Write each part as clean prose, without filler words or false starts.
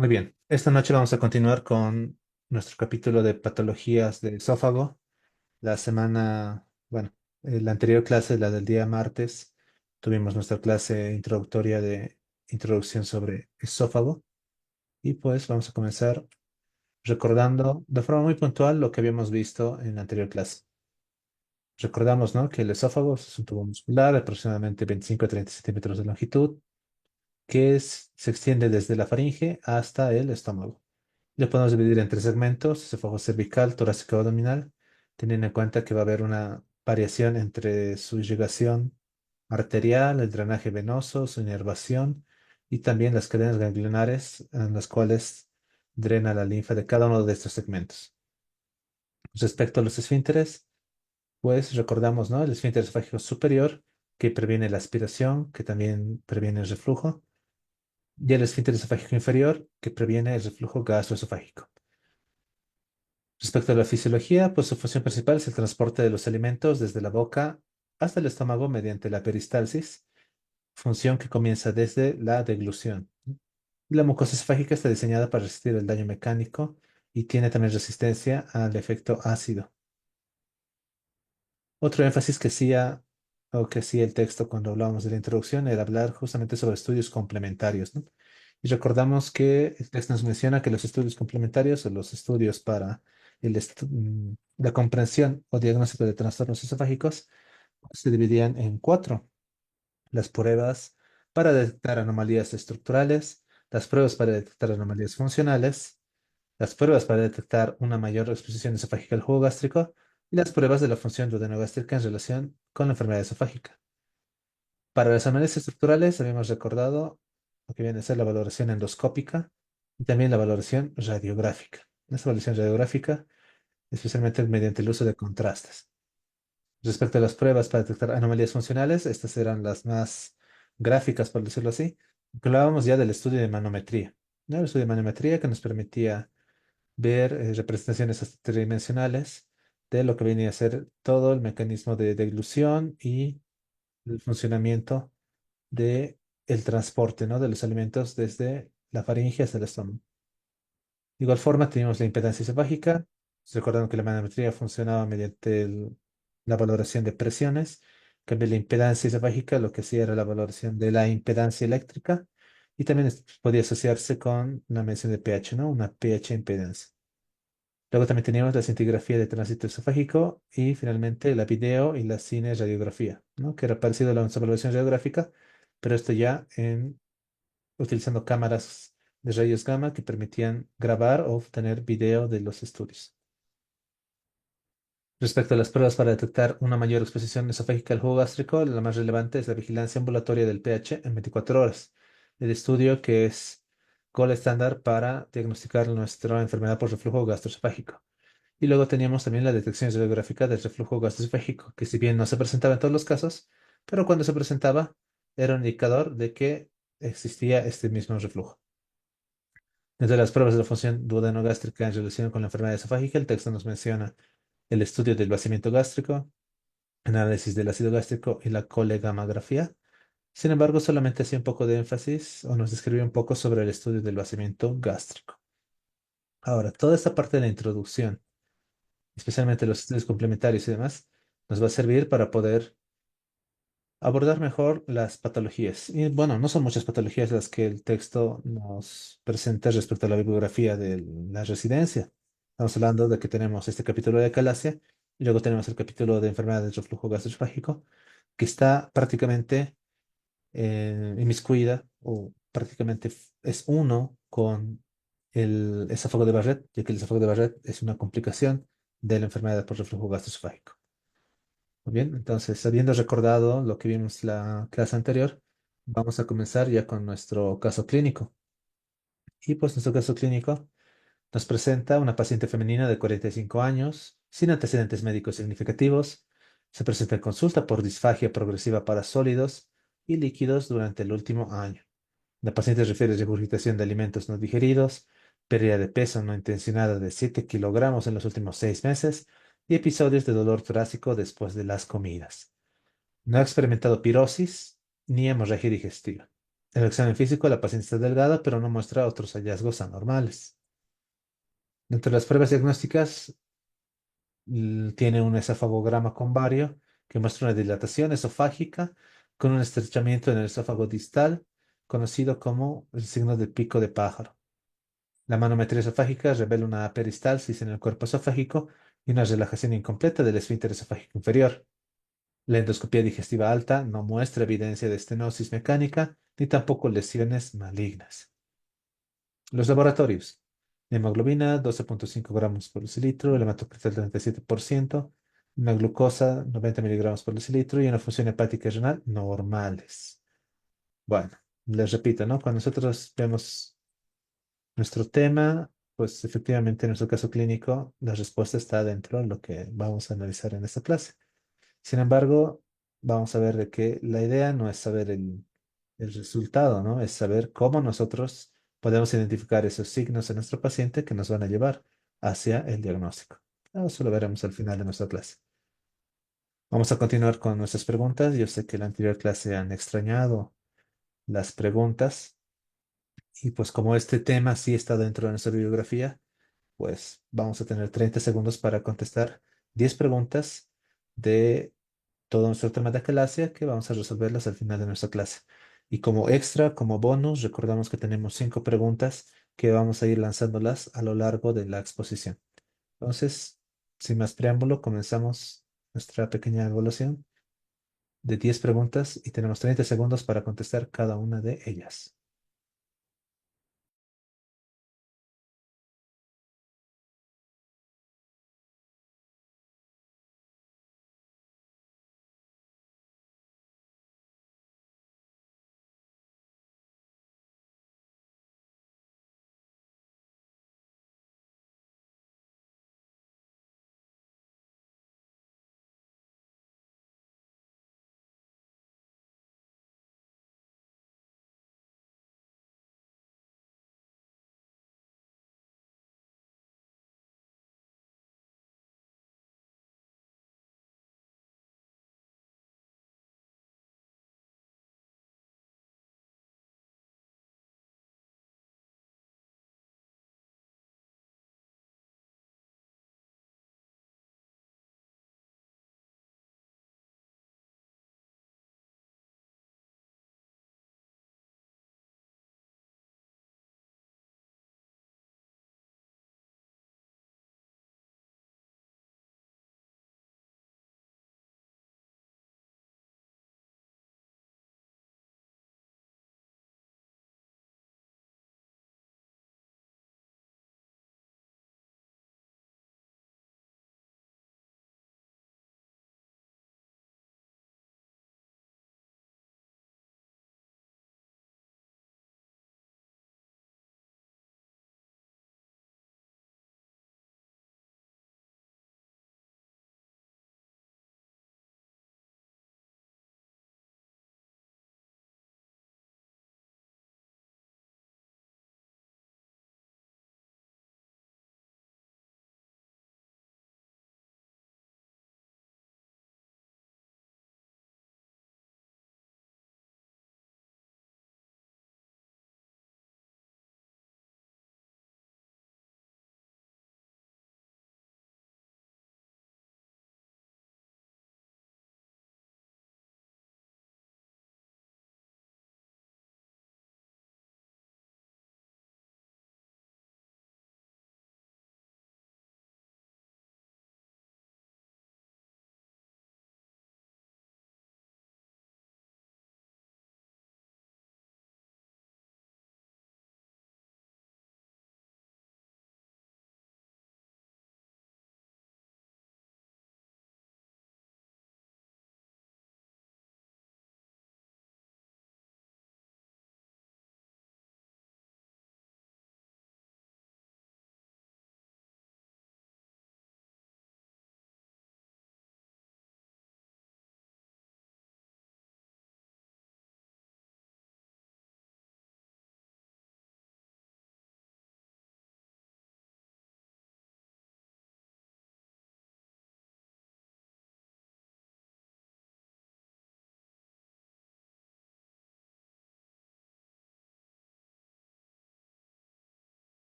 Muy bien, esta noche vamos a continuar con nuestro capítulo de patologías del esófago. La semana, bueno, la anterior clase, la del día martes, tuvimos nuestra clase introductoria de introducción sobre esófago y pues vamos a comenzar recordando de forma muy puntual lo que habíamos visto en la anterior clase. Recordamos, ¿no?, que el esófago es un tubo muscular de aproximadamente 25 a 30 centímetros de longitud se extiende desde la faringe hasta el estómago. Lo podemos dividir en tres segmentos: esófago cervical, torácico y abdominal, teniendo en cuenta que va a haber una variación entre su irrigación arterial, el drenaje venoso, su inervación y también las cadenas ganglionares en las cuales drena la linfa de cada uno de estos segmentos. Respecto a los esfínteres, pues recordamos, ¿no?, el esfínter esofágico superior, que previene la aspiración, que también previene el reflujo, y el esfínter esofágico inferior, que previene el reflujo gastroesofágico. Respecto a la fisiología, pues su función principal es el transporte de los alimentos desde la boca hasta el estómago mediante la peristalsis, función que comienza desde la deglución. La mucosa esofágica está diseñada para resistir el daño mecánico y tiene también resistencia al efecto ácido. Otro énfasis que hacía el texto cuando hablábamos de la introducción era hablar justamente sobre estudios complementarios, ¿no? Y recordamos que el texto nos menciona que los estudios complementarios o los estudios para la comprensión o diagnóstico de trastornos esofágicos se dividían en cuatro: las pruebas para detectar anomalías estructurales, las pruebas para detectar anomalías funcionales, las pruebas para detectar una mayor exposición esofágica al jugo gástrico y las pruebas de la función duodenogástrica en relación con la enfermedad esofágica. Para las análisis estructurales habíamos recordado lo que viene a ser la valoración endoscópica y también la valoración radiográfica. Esta valoración radiográfica, especialmente mediante el uso de contrastes. Respecto a las pruebas para detectar anomalías funcionales, estas eran las más gráficas, por decirlo así. Hablábamos ya del estudio de manometría, ¿no? El estudio de manometría que nos permitía ver representaciones tridimensionales de lo que venía a ser todo el mecanismo de deglución y el funcionamiento de el transporte, ¿no?, de los alimentos desde la faringe hasta el estómago. De igual forma, teníamos la impedancia esofágica. Recordando que la manometría funcionaba mediante la valoración de presiones. En cambio, la impedancia esofágica lo que hacía era la valoración de la impedancia eléctrica y también podía asociarse con una medición de pH, ¿no? Una pH impedancia. Luego también teníamos la cintigrafía de tránsito esofágico y finalmente la video y la cine radiografía, ¿no?, que era parecido a la evaluación radiográfica, pero esto ya utilizando cámaras de rayos gamma que permitían grabar o obtener video de los estudios. Respecto a las pruebas para detectar una mayor exposición esofágica al jugo gástrico, la más relevante es la vigilancia ambulatoria del pH en 24 horas, el estudio que es gol estándar para diagnosticar nuestra enfermedad por reflujo gastroesofágico. Y luego teníamos también la detección radiográfica del reflujo gastroesofágico, que si bien no se presentaba en todos los casos, pero cuando se presentaba era un indicador de que existía este mismo reflujo. Dentro de las pruebas de la función duodenogástrica en relación con la enfermedad esofágica, el texto nos menciona el estudio del vaciamiento gástrico, análisis del ácido gástrico y la colegamografía. Sin embargo, solamente hacía un poco de énfasis o nos describía un poco sobre el estudio del vaciamiento gástrico. Ahora, toda esta parte de la introducción, especialmente los estudios complementarios y demás, nos va a servir para poder abordar mejor las patologías. Y bueno, no son muchas patologías las que el texto nos presenta respecto a la bibliografía de la residencia. Estamos hablando de que tenemos este capítulo de calasia y luego tenemos el capítulo de enfermedad del reflujo gastroesofágico, que está prácticamente inmiscuida o prácticamente es uno con el esófago de Barrett, ya que el esófago de Barrett es una complicación de la enfermedad por reflujo gastroesofágico. Muy bien, entonces, habiendo recordado lo que vimos la clase anterior, vamos a comenzar ya con nuestro caso clínico. Y pues nuestro caso clínico nos presenta una paciente femenina de 45 años, sin antecedentes médicos significativos. Se presenta en consulta por disfagia progresiva para sólidos y líquidos durante el último año. La paciente refiere regurgitación de alimentos no digeridos, pérdida de peso no intencionada de 7 kilogramos en los últimos 6 meses y episodios de dolor torácico después de las comidas. No ha experimentado pirosis ni hemorragia digestiva. En el examen físico, la paciente está delgada, pero no muestra otros hallazgos anormales. Dentro de las pruebas diagnósticas, tiene un esofagograma con bario que muestra una dilatación esofágica con un estrechamiento en el esófago distal, conocido como el signo del pico de pájaro. La manometría esofágica revela una peristalsis en el cuerpo esofágico y una relajación incompleta del esfínter esofágico inferior. La endoscopia digestiva alta no muestra evidencia de estenosis mecánica ni tampoco lesiones malignas. Los laboratorios. Hemoglobina 12,5 gramos por decilitro, el hematocrito 37%, una glucosa 90 miligramos por decilitro y una función hepática y renal normales. Bueno, les repito, ¿no? Cuando nosotros vemos nuestro tema, pues efectivamente en nuestro caso clínico, la respuesta está dentro de lo que vamos a analizar en esta clase. Sin embargo, vamos a ver de que la idea no es saber el resultado, ¿no? Es saber cómo nosotros podemos identificar esos signos en nuestro paciente que nos van a llevar hacia el diagnóstico. Eso lo veremos al final de nuestra clase. Vamos a continuar con nuestras preguntas. Yo sé que en la anterior clase han extrañado las preguntas y pues como este tema sí está dentro de nuestra bibliografía, pues vamos a tener 30 segundos para contestar 10 preguntas de todo nuestro tema de clase que vamos a resolverlas al final de nuestra clase. Y como extra, como bonus, recordamos que tenemos 5 preguntas que vamos a ir lanzándolas a lo largo de la exposición. Entonces, sin más preámbulo, comenzamos nuestra pequeña evaluación de 10 preguntas y tenemos 30 segundos para contestar cada una de ellas.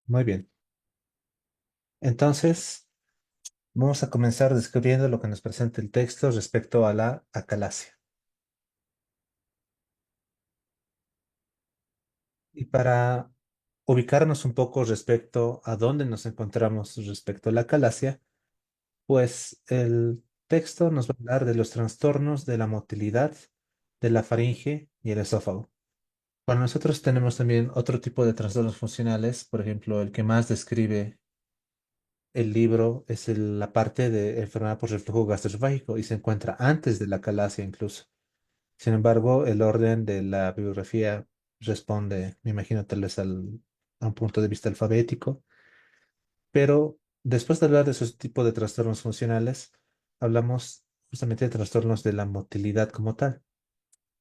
Muy bien. Entonces, vamos a comenzar describiendo lo que nos presenta el texto respecto a la acalasia. Y para ubicarnos un poco respecto a dónde nos encontramos respecto a la acalasia, pues el texto nos va a hablar de los trastornos de la motilidad de la faringe y el esófago. Bueno, nosotros tenemos también otro tipo de trastornos funcionales, por ejemplo, el que más describe el libro es la parte de enfermedad por reflujo gastroesofágico y se encuentra antes de la calasia incluso. Sin embargo, el orden de la bibliografía responde, me imagino, tal vez a un punto de vista alfabético, pero después de hablar de esos tipos de trastornos funcionales, hablamos justamente de trastornos de la motilidad como tal.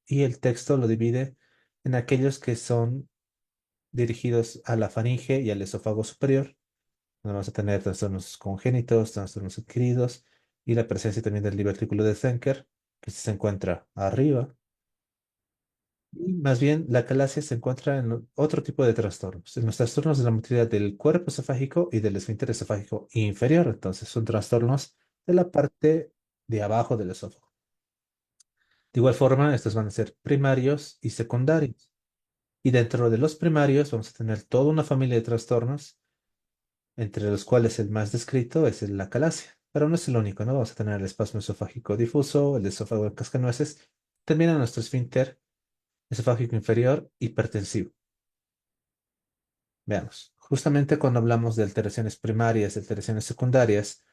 Y el texto lo divide en aquellos que son dirigidos a la faringe y al esófago superior. Vamos a tener trastornos congénitos, trastornos adquiridos y la presencia también del divertículo de Zenker, que se encuentra arriba. Y más bien, la calasia se encuentra en otro tipo de trastornos, en los trastornos de la motilidad del cuerpo esofágico y del esfínter esofágico inferior. Entonces, son trastornos de la parte de abajo del esófago. De igual forma, estos van a ser primarios y secundarios. Y dentro de los primarios vamos a tener toda una familia de trastornos, entre los cuales el más descrito es la calasia. Pero no es el único, ¿no? Vamos a tener el espasmo esofágico difuso, el esófago de cascanueces, también a nuestro esfínter esofágico inferior hipertensivo. Veamos. Justamente cuando hablamos de alteraciones primarias y alteraciones secundarias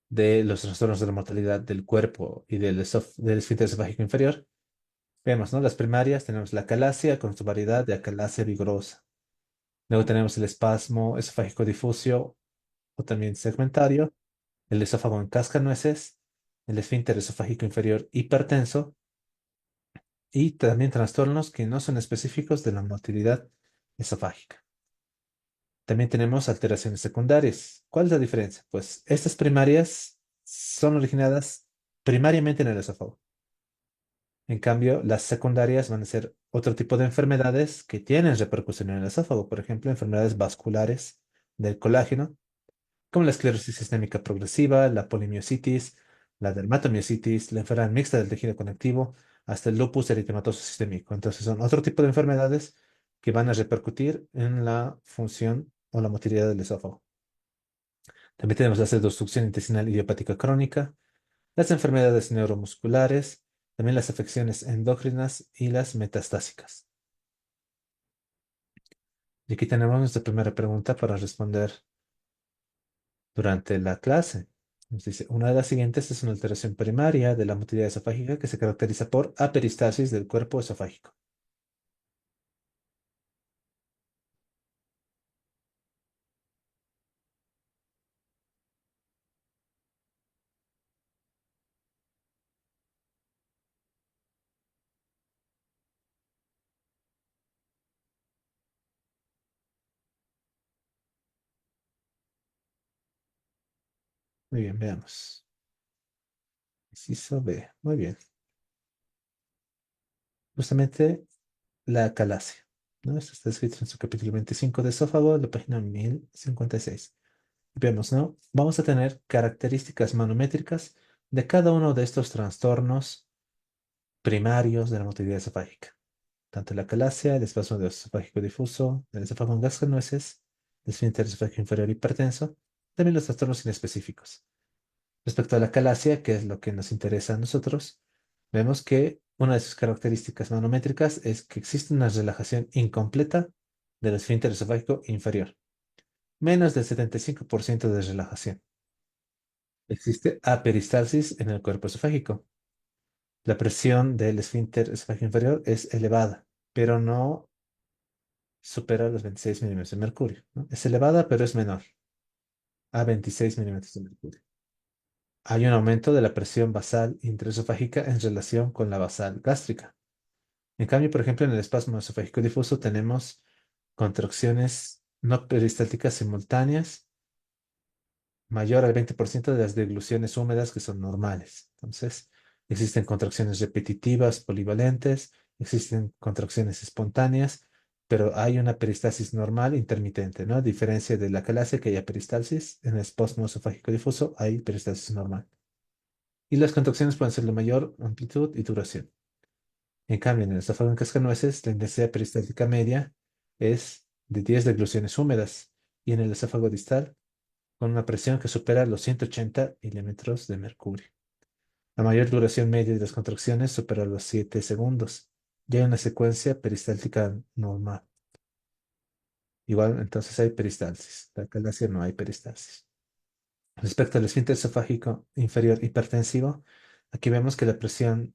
de los trastornos de la mortalidad del cuerpo y del esfínter esofágico inferior, vemos, ¿no? Las primarias tenemos la acalasia con su variedad de acalasia vigorosa. Luego tenemos el espasmo esofágico difuso o también segmentario, el esófago en cascanueces, el esfínter esofágico inferior hipertenso y también trastornos que no son específicos de la motilidad esofágica. También tenemos alteraciones secundarias. ¿Cuál es la diferencia? Pues estas primarias son originadas primariamente en el esófago. En cambio, las secundarias van a ser otro tipo de enfermedades que tienen repercusión en el esófago. Por ejemplo, enfermedades vasculares del colágeno, como la esclerosis sistémica progresiva, la polimiositis, la dermatomiositis, la enfermedad mixta del tejido conectivo, hasta el lupus eritematoso sistémico. Entonces, son otro tipo de enfermedades que van a repercutir en la función o la motilidad del esófago. También tenemos la pseudoobstrucción intestinal idiopática crónica, las enfermedades neuromusculares, también las afecciones endócrinas y las metastásicas. Y aquí tenemos nuestra primera pregunta para responder durante la clase. Nos dice, una de las siguientes es una alteración primaria de la motilidad esofágica que se caracteriza por aperistasis del cuerpo esofágico. Muy bien, veamos. Inciso B. Muy bien. Justamente la calasia, ¿no? Esto está escrito en su capítulo 25 de esófago, la página 1056. Vemos, ¿no? Vamos a tener características manométricas de cada uno de estos trastornos primarios de la motilidad esofágica. Tanto la calasia, el espasmo de esofágico difuso, el esófago en gastronueces, el esfínter esofágico inferior hipertenso, también los trastornos inespecíficos. Respecto a la calasia, que es lo que nos interesa a nosotros, vemos que una de sus características manométricas es que existe una relajación incompleta del esfínter esofágico inferior, menos del 75% de relajación. Existe aperistalsis en el cuerpo esofágico. La presión del esfínter esofágico inferior es elevada, pero no supera los 26 milímetros de mercurio, ¿no? Es elevada, pero es menor a 26 milímetros de mercurio. Hay un aumento de la presión basal intraesofágica en relación con la basal gástrica. En cambio, por ejemplo, en el espasmo esofágico difuso tenemos contracciones no peristálticas simultáneas mayor al 20% de las degluciones húmedas que son normales. Entonces, existen contracciones repetitivas polivalentes, existen contracciones espontáneas pero hay una peristalsis normal intermitente, ¿no? A diferencia de la calasia, que hay peristalsis, en el espasmo esofágico difuso hay peristalsis normal. Y las contracciones pueden ser de mayor amplitud y duración. En cambio, en el esófago en cascanueces, la intensidad peristáltica media es de 10 degluciones húmedas y en el esófago distal con una presión que supera los 180 milímetros de mercurio. La mayor duración media de las contracciones supera los 7 segundos. Ya hay una secuencia peristáltica normal. Igual, entonces hay peristalsis. La calasia no hay peristalsis. Respecto al esfínter esofágico inferior hipertensivo, aquí vemos que la presión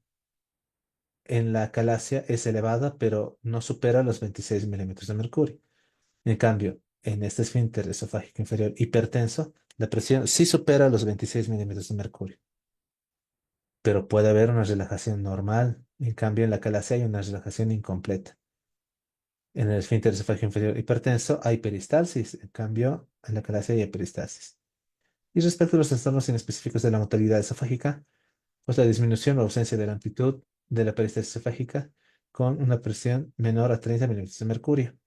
en la calasia es elevada, pero no supera los 26 milímetros de mercurio. En cambio, en este esfínter esofágico inferior hipertenso, la presión sí supera los 26 milímetros de mercurio, pero puede haber una relajación normal. En cambio, en la calasia hay una relajación incompleta. En el esfínter esofágico inferior hipertenso hay peristalsis, en cambio, en la calasia hay peristalsis. Y respecto a los trastornos inespecíficos de la motilidad esofágica, pues la disminución o ausencia de la amplitud de la peristalsis esofágica con una presión menor a 30 milímetros de mercurio.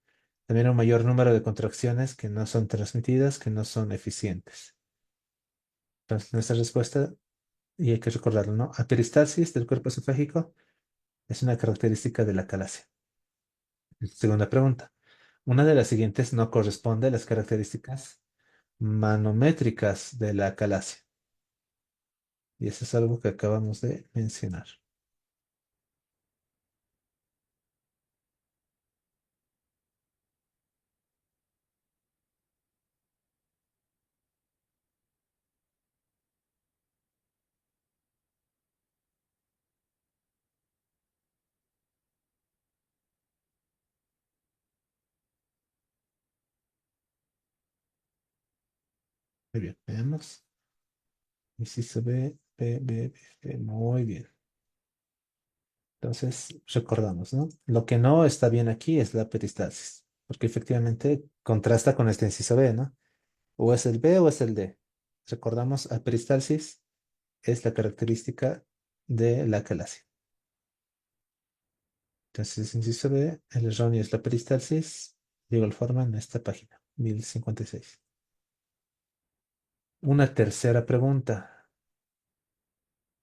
También un mayor número de contracciones que no son transmitidas, que no son eficientes. Entonces, nuestra respuesta, y hay que recordarlo, ¿no? Aperistalsis del cuerpo esofágico es una característica de la calasia. Segunda pregunta. Una de las siguientes no corresponde a las características manométricas de la calasia. Y eso es algo que acabamos de mencionar. Muy bien, veamos. Y si se ve, muy bien. Entonces, recordamos, ¿no? Lo que no está bien aquí es la peristalsis, porque efectivamente contrasta con este inciso B, ¿no? O es el B o es el D. Recordamos, la peristalsis es la característica de la calasia. Entonces, inciso B, el erróneo es la peristalsis, de igual forma en esta página, 1056. Una tercera pregunta.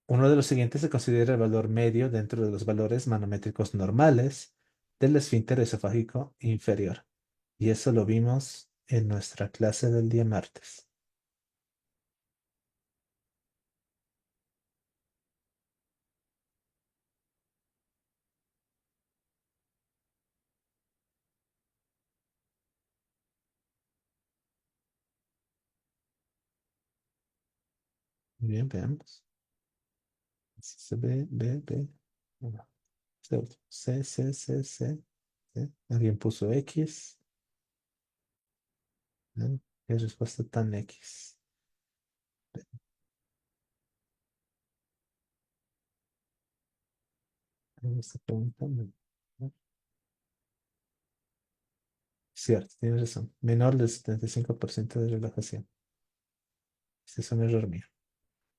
Uno de los siguientes se considera el valor medio dentro de los valores manométricos normales del esfínter esofágico inferior. Y eso lo vimos en nuestra clase del día martes. Muy bien, veamos. Si se ve, ve. Bueno, este último. C. Alguien puso X. ¿Eh? ¿Qué respuesta tan X? Esta pregunta. ¿No? Cierto, tienes razón. Menor del 75% de relajación. Este es un error mío.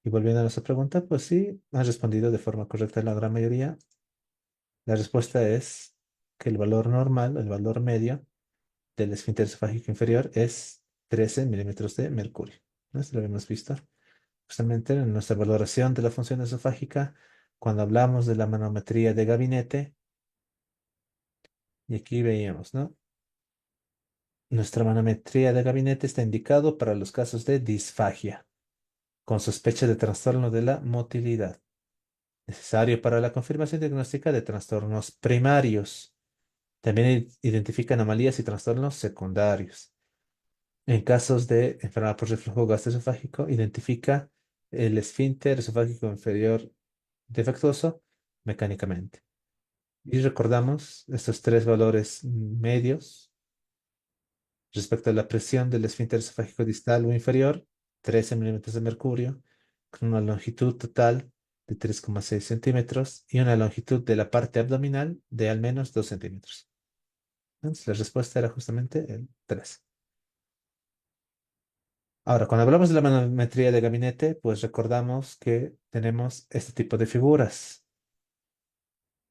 Y volviendo a nuestra pregunta, pues sí, han respondido de forma correcta la gran mayoría. La respuesta es que el valor normal, el valor medio del esfínter esofágico inferior es 13 milímetros de mercurio. ¿No? Esto lo habíamos visto justamente en nuestra valoración de la función esofágica cuando hablamos de la manometría de gabinete. Y aquí veíamos, ¿no? Nuestra manometría de gabinete está indicado para los casos de disfagia, con sospecha de trastorno de la motilidad, necesario para la confirmación diagnóstica de trastornos primarios. También identifica anomalías y trastornos secundarios. En casos de enfermedad por reflujo gastroesofágico, identifica el esfínter esofágico inferior defectuoso mecánicamente. Y recordamos estos tres valores medios respecto a la presión del esfínter esofágico distal o inferior, 13 milímetros de mercurio, con una longitud total de 3,6 centímetros y una longitud de la parte abdominal de al menos 2 centímetros. Entonces, la respuesta era justamente el 3. Ahora, cuando hablamos de la manometría de gabinete, pues recordamos que tenemos este tipo de figuras.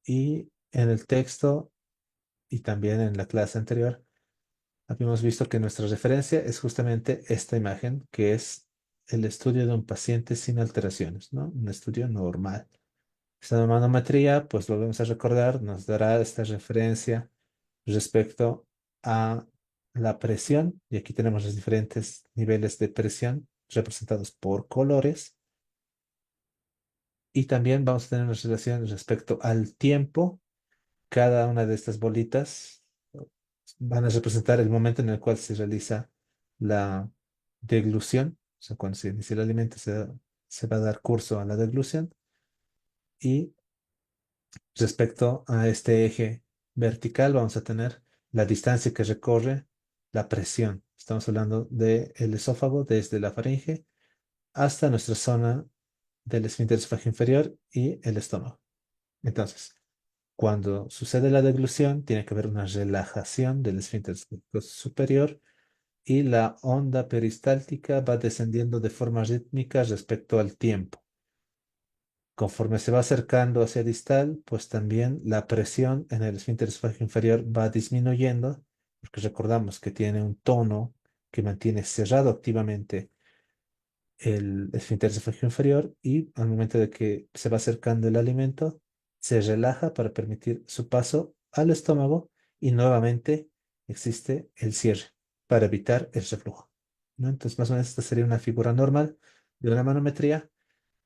Y en el texto y también en la clase anterior, habíamos visto que nuestra referencia es justamente esta imagen, que es el estudio de un paciente sin alteraciones, ¿no? Un estudio normal. Esta manometría, pues volvemos a recordar, nos dará esta referencia respecto a la presión, y aquí tenemos los diferentes niveles de presión representados por colores, y también vamos a tener una relación respecto al tiempo. Cada una de estas bolitas van a representar el momento en el cual se realiza la deglución, o sea, cuando se inicia el alimento se va a dar curso a la deglución, y respecto a este eje vertical vamos a tener la distancia que recorre la presión. Estamos hablando del esófago desde la faringe hasta nuestra zona del esfínter esofágico inferior y el estómago. Entonces, cuando sucede la deglución, tiene que haber una relajación del esfínter esofágico superior y la onda peristáltica va descendiendo de forma rítmica respecto al tiempo. Conforme se va acercando hacia distal, pues también la presión en el esfínter esofágico inferior va disminuyendo, porque recordamos que tiene un tono que mantiene cerrado activamente el esfínter esofágico inferior, y al momento de que se va acercando el alimento, se relaja para permitir su paso al estómago y nuevamente existe el cierre para evitar el reflujo, ¿no? Entonces, más o menos esta sería una figura normal de una manometría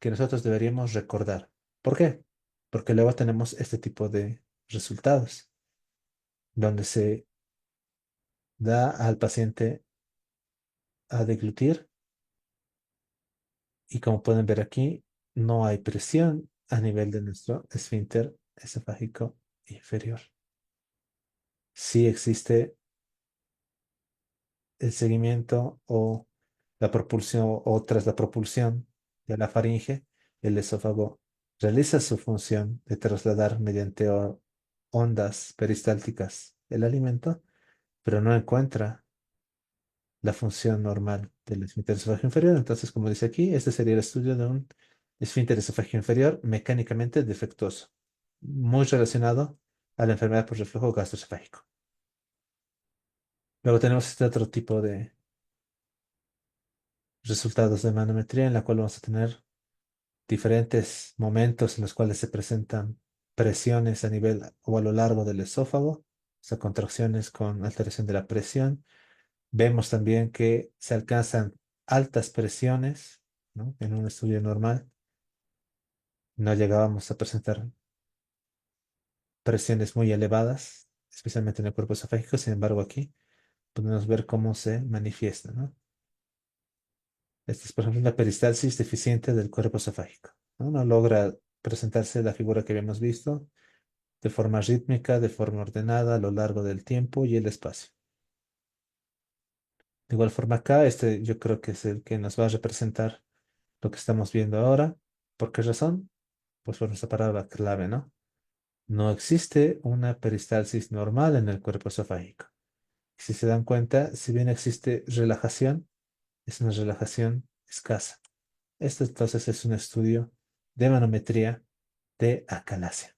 que nosotros deberíamos recordar. ¿Por qué? Porque luego tenemos este tipo de resultados, donde se da al paciente a deglutir y, como pueden ver aquí, no hay presión a nivel de nuestro esfínter esofágico inferior. Sí existe el seguimiento o la propulsión, o tras la propulsión de la faringe, el esófago realiza su función de trasladar mediante ondas peristálticas el alimento, pero no encuentra la función normal del esfínter esofágico inferior. Entonces, como dice aquí, este sería el estudio de un esfínter esofágico inferior mecánicamente defectuoso, muy relacionado a la enfermedad por reflujo gastroesofágico. Luego tenemos este otro tipo de resultados de manometría, en la cual vamos a tener diferentes momentos en los cuales se presentan presiones a nivel o a lo largo del esófago, o sea, contracciones con alteración de la presión. Vemos también que se alcanzan altas presiones, ¿no? En un estudio normal no llegábamos a presentar presiones muy elevadas, especialmente en el cuerpo esofágico. Sin embargo, aquí podemos ver cómo se manifiesta, ¿no? Esta es, por ejemplo, una peristalsis deficiente del cuerpo esofágico, ¿no? No logra presentarse la figura que habíamos visto de forma rítmica, de forma ordenada a lo largo del tiempo y el espacio. De igual forma acá, este yo creo que es el que nos va a representar lo que estamos viendo ahora. ¿Por qué razón? Pues por nuestra palabra clave, ¿no? No existe una peristalsis normal en el cuerpo esofágico. Si se dan cuenta, si bien existe relajación, es una relajación escasa. Esto entonces es un estudio de manometría de acalasia,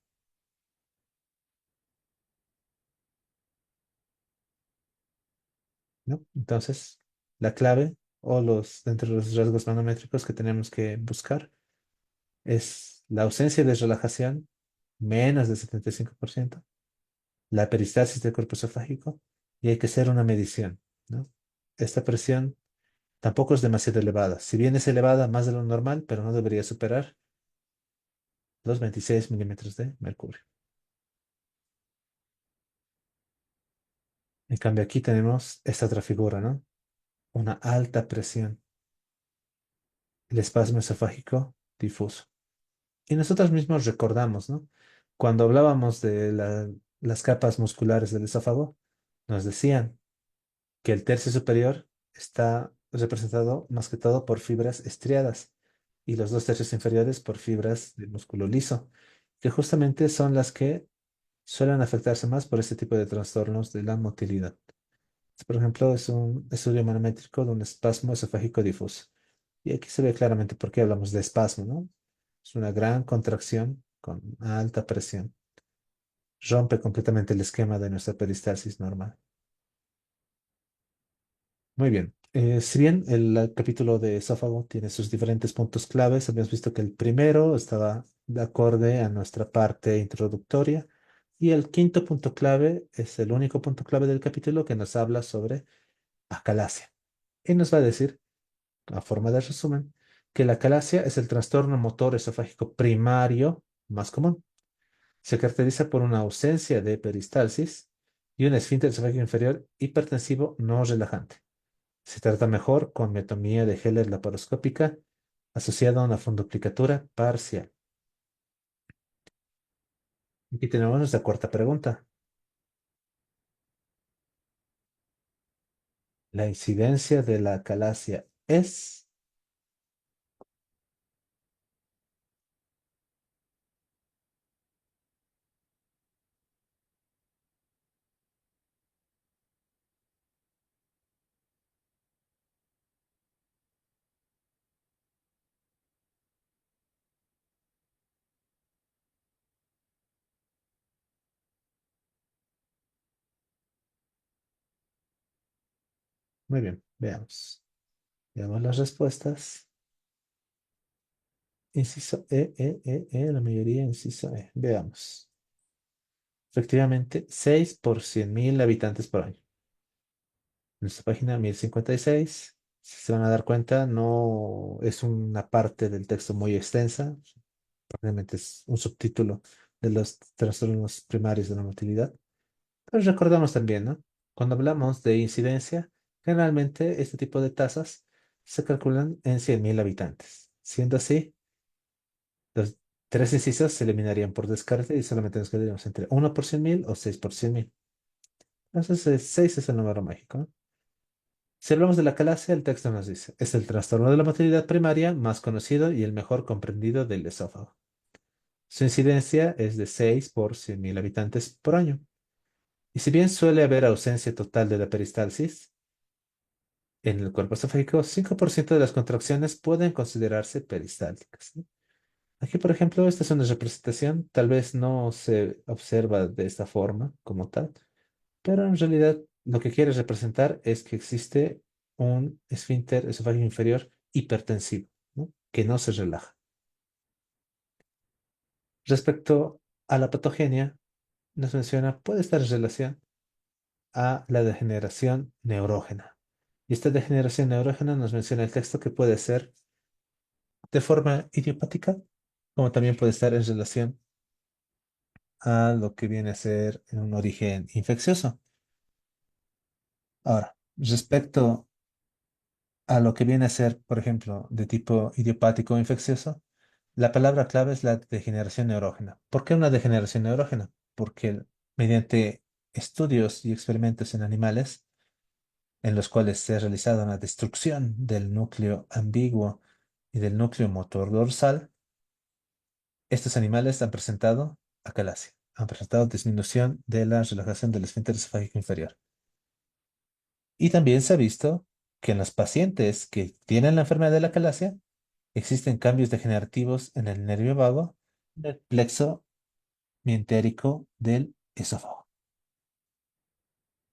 ¿no? Entonces, la clave o dentro de los rasgos manométricos que tenemos que buscar es la ausencia de relajación, menos del 75%, la peristalsis del cuerpo esofágico, y hay que hacer una medición, ¿no? Esta presión tampoco es demasiado elevada. Si bien es elevada, más de lo normal, pero no debería superar los 26 milímetros de mercurio. En cambio, aquí tenemos esta otra figura, ¿no? Una alta presión, el espasmo esofágico difuso. Y nosotros mismos recordamos, ¿no? Cuando hablábamos de las capas musculares del esófago, nos decían que el tercio superior está representado más que todo por fibras estriadas y los dos tercios inferiores por fibras de músculo liso, que justamente son las que suelen afectarse más por este tipo de trastornos de la motilidad. Por ejemplo, es un estudio manométrico de un espasmo esofágico difuso. Y aquí se ve claramente por qué hablamos de espasmo, ¿no? Es una gran contracción con alta presión. rompe completamente el esquema de nuestra peristalsis normal. Muy bien. Si bien el capítulo de esófago tiene sus diferentes puntos claves, habíamos visto que el primero estaba de acorde a nuestra parte introductoria y el quinto punto clave es el único punto clave del capítulo que nos habla sobre acalasia. Y nos va a decir, a forma de resumen, que la acalasia es el trastorno motor esofágico primario más común. Se caracteriza por una ausencia de peristalsis y un esfínter esofágico inferior hipertensivo no relajante. Se trata mejor con miotomía de Heller laparoscópica asociada a una fundoplicatura parcial. Aquí tenemos nuestra cuarta pregunta. La incidencia de la acalasia es... Muy bien, veamos. Veamos las respuestas. Inciso la mayoría inciso E. Veamos. Efectivamente, 6 por 100.000 habitantes por año. Nuestra página 1056. Si se van a dar cuenta, no es una parte del texto muy extensa. Realmente es un subtítulo de los trastornos primarios de la motilidad. Pero recordamos también, ¿no? Cuando hablamos de incidencia, generalmente este tipo de tasas se calculan en 100.000 habitantes. Siendo así, los tres incisos se eliminarían por descarte y solamente nos quedaríamos entre 1 por 100.000 o 6 por 100.000. Entonces, 6 es el número mágico, ¿no? Si hablamos de la calasia, el texto nos dice, es el trastorno de la motilidad primaria más conocido y el mejor comprendido del esófago. Su incidencia es de 6 por 100.000 habitantes por año. Y si bien suele haber ausencia total de la peristalsis, en el cuerpo esofágico, 5% de las contracciones pueden considerarse peristálticas, ¿no? Aquí, por ejemplo, esta es una representación, tal vez no se observa de esta forma como tal, pero en realidad lo que quiere representar es que existe un esfínter esofágico inferior hipertensivo, ¿no? Que no se relaja. Respecto a la patogenia, nos menciona, puede estar en relación a la degeneración neurógena. Y esta degeneración neurógena nos menciona el texto que puede ser de forma idiopática, como también puede estar en relación a lo que viene a ser un origen infeccioso. Ahora, respecto a lo que viene a ser, por ejemplo, de tipo idiopático o infeccioso, la palabra clave es la degeneración neurógena. ¿Por qué una degeneración neurógena? Porque mediante estudios y experimentos en animales, en los cuales se ha realizado una destrucción del núcleo ambiguo y del núcleo motor dorsal, estos animales han presentado acalasia, han presentado disminución de la relajación del esfínter esofágico inferior. Y también se ha visto que en los pacientes que tienen la enfermedad de la acalasia existen cambios degenerativos en el nervio vago del plexo mientérico del esófago.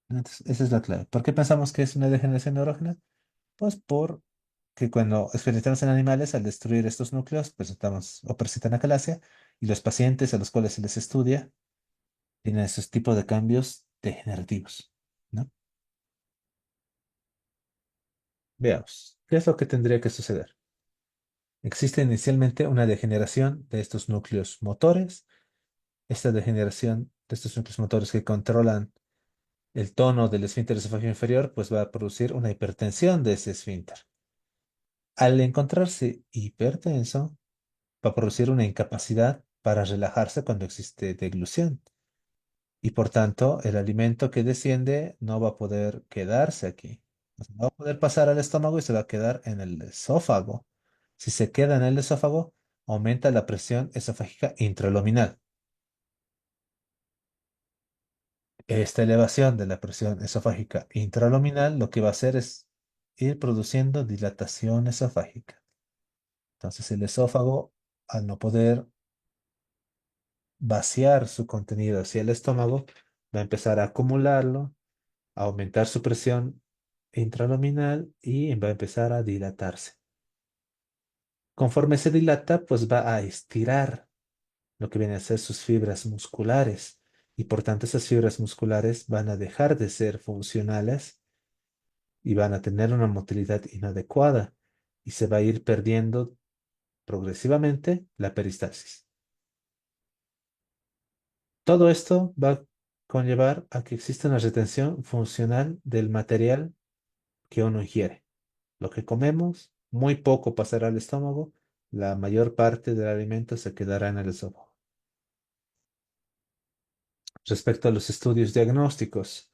Entonces, esa es la clave. ¿Por qué pensamos que es una degeneración neurógena? Pues porque cuando experimentamos en animales, al destruir estos núcleos, presentamos o presentan acalasia, y los pacientes a los cuales se les estudia tienen esos tipos de cambios degenerativos, ¿no? Veamos, ¿qué es lo que tendría que suceder? Existe inicialmente una degeneración de estos núcleos motores. Esta degeneración de estos núcleos motores que controlan el tono del esfínter esofágico inferior, pues va a producir una hipertensión de ese esfínter. Al encontrarse hipertenso, va a producir una incapacidad para relajarse cuando existe deglución. Y por tanto, el alimento que desciende no va a poder quedarse aquí. O sea, no va a poder pasar al estómago y se va a quedar en el esófago. Si se queda en el esófago, aumenta la presión esofágica intraluminal. Esta elevación de la presión esofágica intraluminal lo que va a hacer es ir produciendo dilatación esofágica. Entonces el esófago, al no poder vaciar su contenido hacia el estómago, va a empezar a acumularlo, a aumentar su presión intraluminal y va a empezar a dilatarse. Conforme se dilata, pues va a estirar lo que viene a ser sus fibras musculares y por tanto esas fibras musculares van a dejar de ser funcionales y van a tener una motilidad inadecuada y se va a ir perdiendo progresivamente la peristalsis. Todo esto va a conllevar a que exista una retención funcional del material que uno ingiere. Lo que comemos, muy poco pasará al estómago, la mayor parte del alimento se quedará en el esófago. Respecto a los estudios diagnósticos,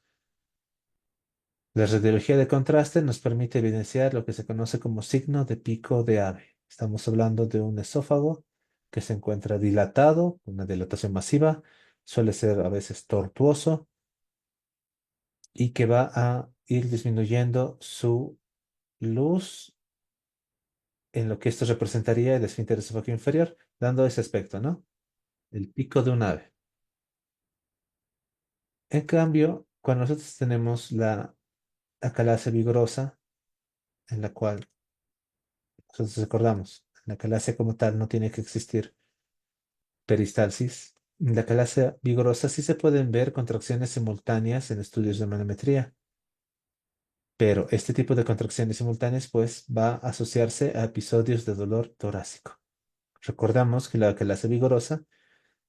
la radiología de contraste nos permite evidenciar lo que se conoce como signo de pico de ave. Estamos hablando de un esófago que se encuentra dilatado, una dilatación masiva, suele ser a veces tortuoso y que va a ir disminuyendo su luz en lo que esto representaría el esfínter esofágico inferior, dando ese aspecto, ¿no? El pico de un ave. En cambio, cuando nosotros tenemos la acalasia vigorosa, en la cual nosotros recordamos, la acalasia como tal no tiene que existir peristalsis. En la acalasia vigorosa sí se pueden ver contracciones simultáneas en estudios de manometría, pero este tipo de contracciones simultáneas pues va a asociarse a episodios de dolor torácico. Recordamos que la acalasia vigorosa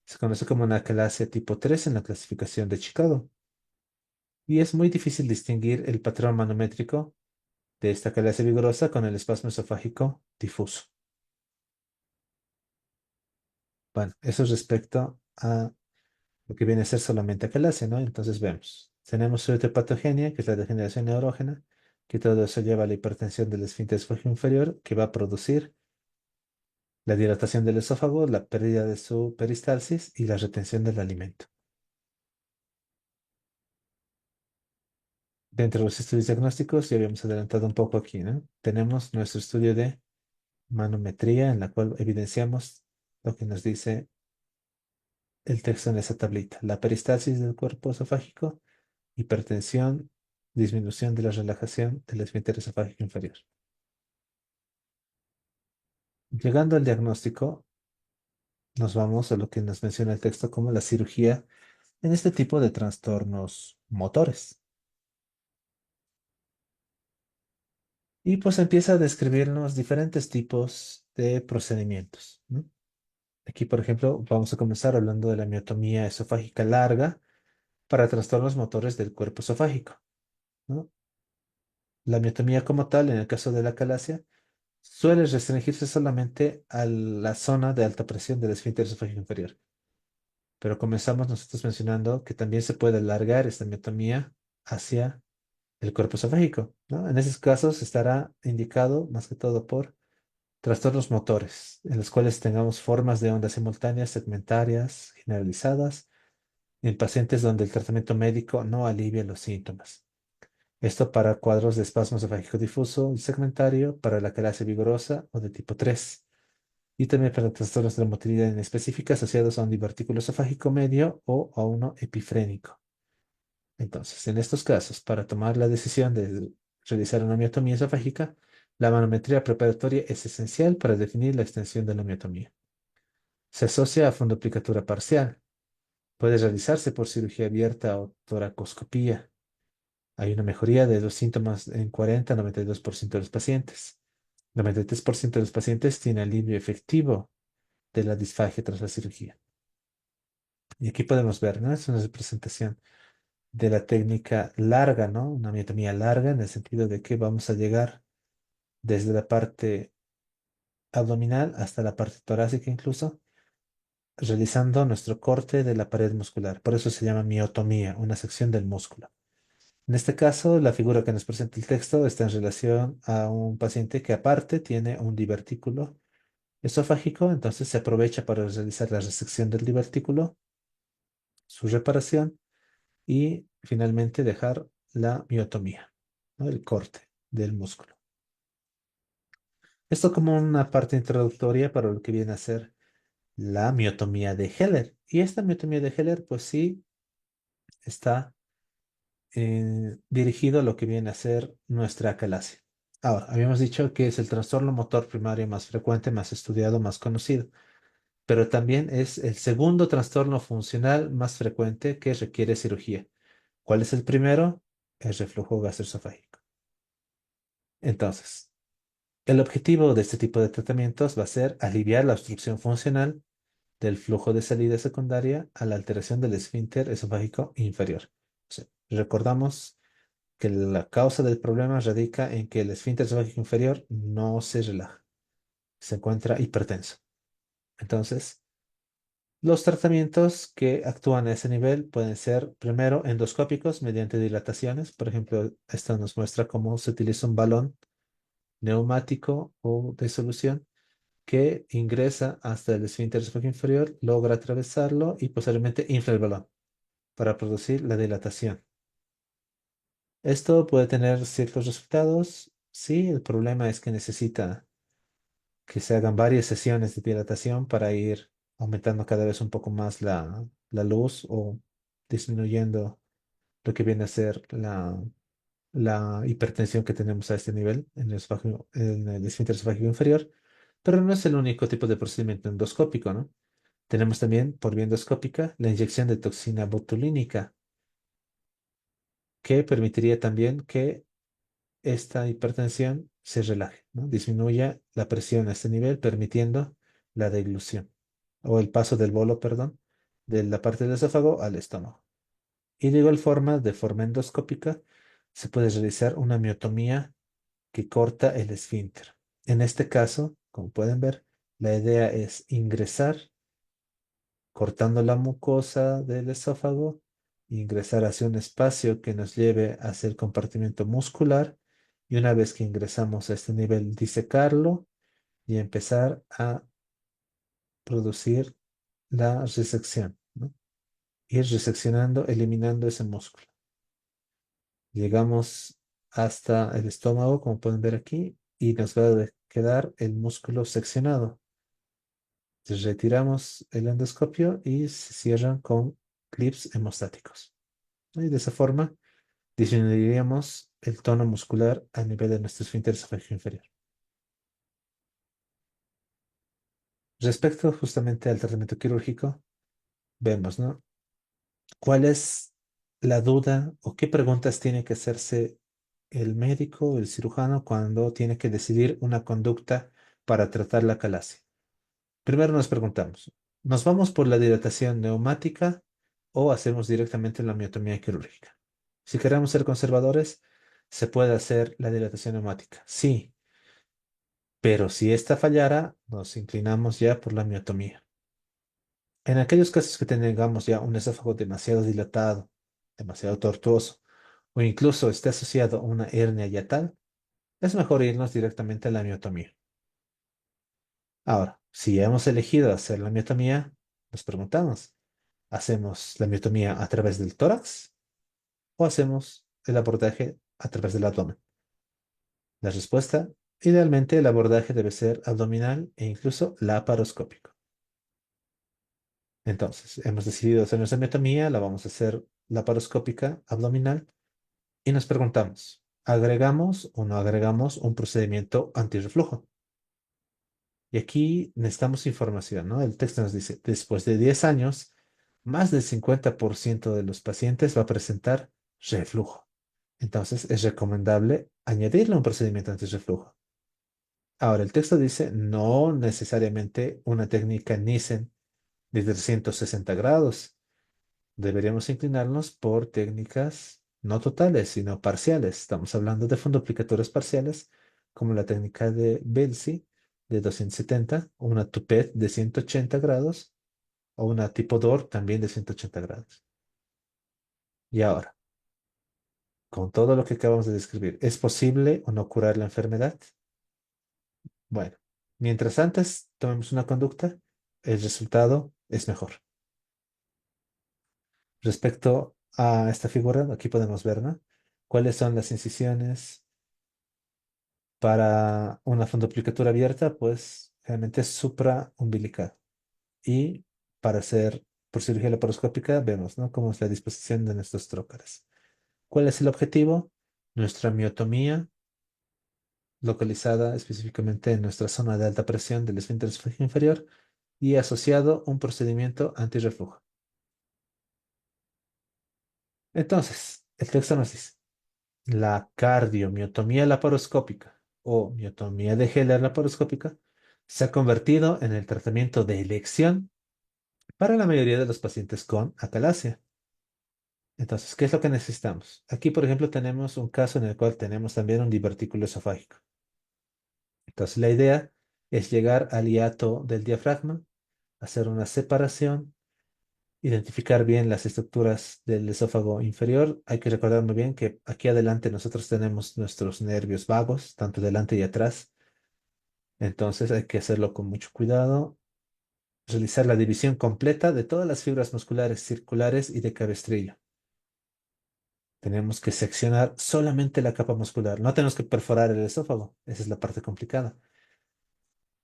se conoce como una acalasia tipo 3 en la clasificación de Chicago y es muy difícil distinguir el patrón manométrico de esta acalasia vigorosa con el espasmo esofágico difuso. Bueno, eso es respecto a lo que viene a ser solamente acalasia, ¿no? Entonces vemos, tenemos su etiopatogenia, que es la degeneración neurógena, que todo eso lleva a la hipertensión del esfínter esofágico inferior, que va a producir la dilatación del esófago, la pérdida de su peristalsis y la retención del alimento. Dentro de los estudios diagnósticos, ya habíamos adelantado un poco aquí, ¿no? Tenemos nuestro estudio de manometría, en la cual evidenciamos lo que nos dice el texto en esa tablita. La peristalsis del cuerpo esofágico, hipertensión, disminución de la relajación del esfínter esofágico inferior. Llegando al diagnóstico, nos vamos a lo que nos menciona el texto como la cirugía en este tipo de trastornos motores. Y pues empieza a describirnos diferentes tipos de procedimientos, ¿no? Aquí, por ejemplo, vamos a comenzar hablando de la miotomía esofágica larga para trastornos motores del cuerpo esofágico, ¿no? La miotomía como tal, en el caso de la calasia, suele restringirse solamente a la zona de alta presión del esfínter esofágico inferior. Pero comenzamos nosotros mencionando que también se puede alargar esta miotomía hacia el cuerpo esofágico, ¿no? En esos casos estará indicado más que todo por trastornos motores, en los cuales tengamos formas de ondas simultáneas, segmentarias, generalizadas, en pacientes donde el tratamiento médico no alivia los síntomas. Esto para cuadros de espasmo esofágico difuso y segmentario, para la calasia vigorosa o de tipo 3, y también para trastornos de la motilidad inespecífica asociados a un divertículo esofágico medio o a uno epifrénico. Entonces, en estos casos, para tomar la decisión de realizar una miotomía esofágica, la manometría preparatoria es esencial para definir la extensión de la miotomía. Se asocia a fundoplicatura parcial. Puede realizarse por cirugía abierta o toracoscopía. Hay una mejoría de los síntomas en 40 a 92% de los pacientes. 93% de los pacientes tiene alivio efectivo de la disfagia tras la cirugía. Y aquí podemos ver, ¿no? Es una representación de la técnica larga, ¿no? Una miotomía larga en el sentido de que vamos a llegar desde la parte abdominal hasta la parte torácica incluso, realizando nuestro corte de la pared muscular. Por eso se llama miotomía, una sección del músculo. En este caso, la figura que nos presenta el texto está en relación a un paciente que aparte tiene un divertículo esofágico, entonces se aprovecha para realizar la resección del divertículo, su reparación y finalmente dejar la miotomía, ¿no? El corte del músculo. Esto como una parte introductoria para lo que viene a ser la miotomía de Heller. Y esta miotomía de Heller, pues sí, está dirigido a lo que viene a ser nuestra acalasia. Ahora, habíamos dicho que es el trastorno motor primario más frecuente, más estudiado, más conocido, pero también es el segundo trastorno funcional más frecuente que requiere cirugía. ¿Cuál es el primero? El reflujo gastroesofágico. Entonces, el objetivo de este tipo de tratamientos va a ser aliviar la obstrucción funcional del flujo de salida secundaria a la alteración del esfínter esofágico inferior. O sea, recordamos que la causa del problema radica en que el esfínter esofágico inferior no se relaja, se encuentra hipertenso. Entonces, los tratamientos que actúan a ese nivel pueden ser primero endoscópicos mediante dilataciones. Por ejemplo, esto nos muestra cómo se utiliza un balón neumático o de solución que ingresa hasta el esfínter esofágico inferior, logra atravesarlo y posteriormente infla el balón para producir la dilatación. Esto puede tener ciertos resultados. Sí, el problema es que necesita que se hagan varias sesiones de dilatación para ir aumentando cada vez un poco más la luz o disminuyendo lo que viene a ser la hipertensión que tenemos a este nivel en el esfínter esofágico inferior. Pero no es el único tipo de procedimiento endoscópico, ¿no? Tenemos también, por vía endoscópica, la inyección de toxina botulínica, que permitiría también que esta hipertensión se relaje, ¿no? Disminuya la presión a este nivel, permitiendo la deglución o el paso del bolo, perdón, de la parte del esófago al estómago. Y de igual forma, de forma endoscópica, se puede realizar una miotomía que corta el esfínter. En este caso, como pueden ver, la idea es ingresar cortando la mucosa del esófago, ingresar hacia un espacio que nos lleve hacia el compartimento muscular y una vez que ingresamos a este nivel, disecarlo y empezar a producir la resección, ¿no? Ir reseccionando, eliminando ese músculo. Llegamos hasta el estómago, como pueden ver aquí, y nos va a quedar el músculo seccionado. Retiramos el endoscopio y se cierran con clips hemostáticos, ¿no? Y de esa forma disminuiríamos el tono muscular a nivel de nuestro esfínter esofágico inferior. Respecto justamente al tratamiento quirúrgico, vemos, ¿no? ¿Cuál es la duda o qué preguntas tiene que hacerse el médico o el cirujano cuando tiene que decidir una conducta para tratar la calasia? Primero nos preguntamos, ¿nos vamos por la dilatación neumática o hacemos directamente la miotomía quirúrgica? Si queremos ser conservadores, se puede hacer la dilatación neumática, sí, pero si esta fallara, nos inclinamos ya por la miotomía. En aquellos casos que tengamos ya un esófago demasiado dilatado, demasiado tortuoso, o incluso esté asociado a una hernia yatal, es mejor irnos directamente a la miotomía. Ahora, si hemos elegido hacer la miotomía, nos preguntamos, ¿hacemos la miotomía a través del tórax o hacemos el abordaje a través del abdomen? La respuesta, idealmente el abordaje debe ser abdominal e incluso laparoscópico. Entonces, hemos decidido hacer nuestra miotomía, la vamos a hacer laparoscópica abdominal y nos preguntamos, ¿agregamos o no agregamos un procedimiento antirreflujo? Y aquí necesitamos información, ¿no? El texto nos dice, después de 10 años, más del 50% de los pacientes va a presentar reflujo. Entonces, es recomendable añadirle un procedimiento antirreflujo. Ahora, el texto dice, no necesariamente una técnica Nissen de 360 grados. Deberíamos inclinarnos por técnicas no totales, sino parciales. Estamos hablando de fundoplicatorios parciales, como la técnica de Belsi de 270, o una Toupet de 180 grados, o una tipo DOR también de 180 grados. Y ahora, con todo lo que acabamos de describir, ¿es posible o no curar la enfermedad? Bueno, mientras antes tomemos una conducta, el resultado es mejor. Respecto a esta figura, aquí podemos ver, ¿no? ¿Cuáles son las incisiones para una fundoplicatura abierta? Pues realmente es supraumbilical. y para hacer por cirugía laparoscópica vemos, ¿no?, cómo es la disposición de nuestros trócares. ¿Cuál es el objetivo? Nuestra miotomía localizada específicamente en nuestra zona de alta presión del esfínter esofágico inferior y asociado a un procedimiento antirreflujo. Entonces, el texto nos dice, la cardiomiotomía laparoscópica o miotomía de Heller laparoscópica se ha convertido en el tratamiento de elección para la mayoría de los pacientes con acalasia. Entonces, ¿qué es lo que necesitamos? Aquí, por ejemplo, tenemos un caso en el cual tenemos también un divertículo esofágico. Entonces, la idea es llegar al hiato del diafragma, hacer una separación, identificar bien las estructuras del esófago inferior. Hay que recordar muy bien que aquí adelante nosotros tenemos nuestros nervios vagos, tanto delante y atrás. Entonces, hay que hacerlo con mucho cuidado, realizar la división completa de todas las fibras musculares circulares y de cabestrillo. Tenemos que seccionar solamente la capa muscular. No tenemos que perforar el esófago. Esa es la parte complicada.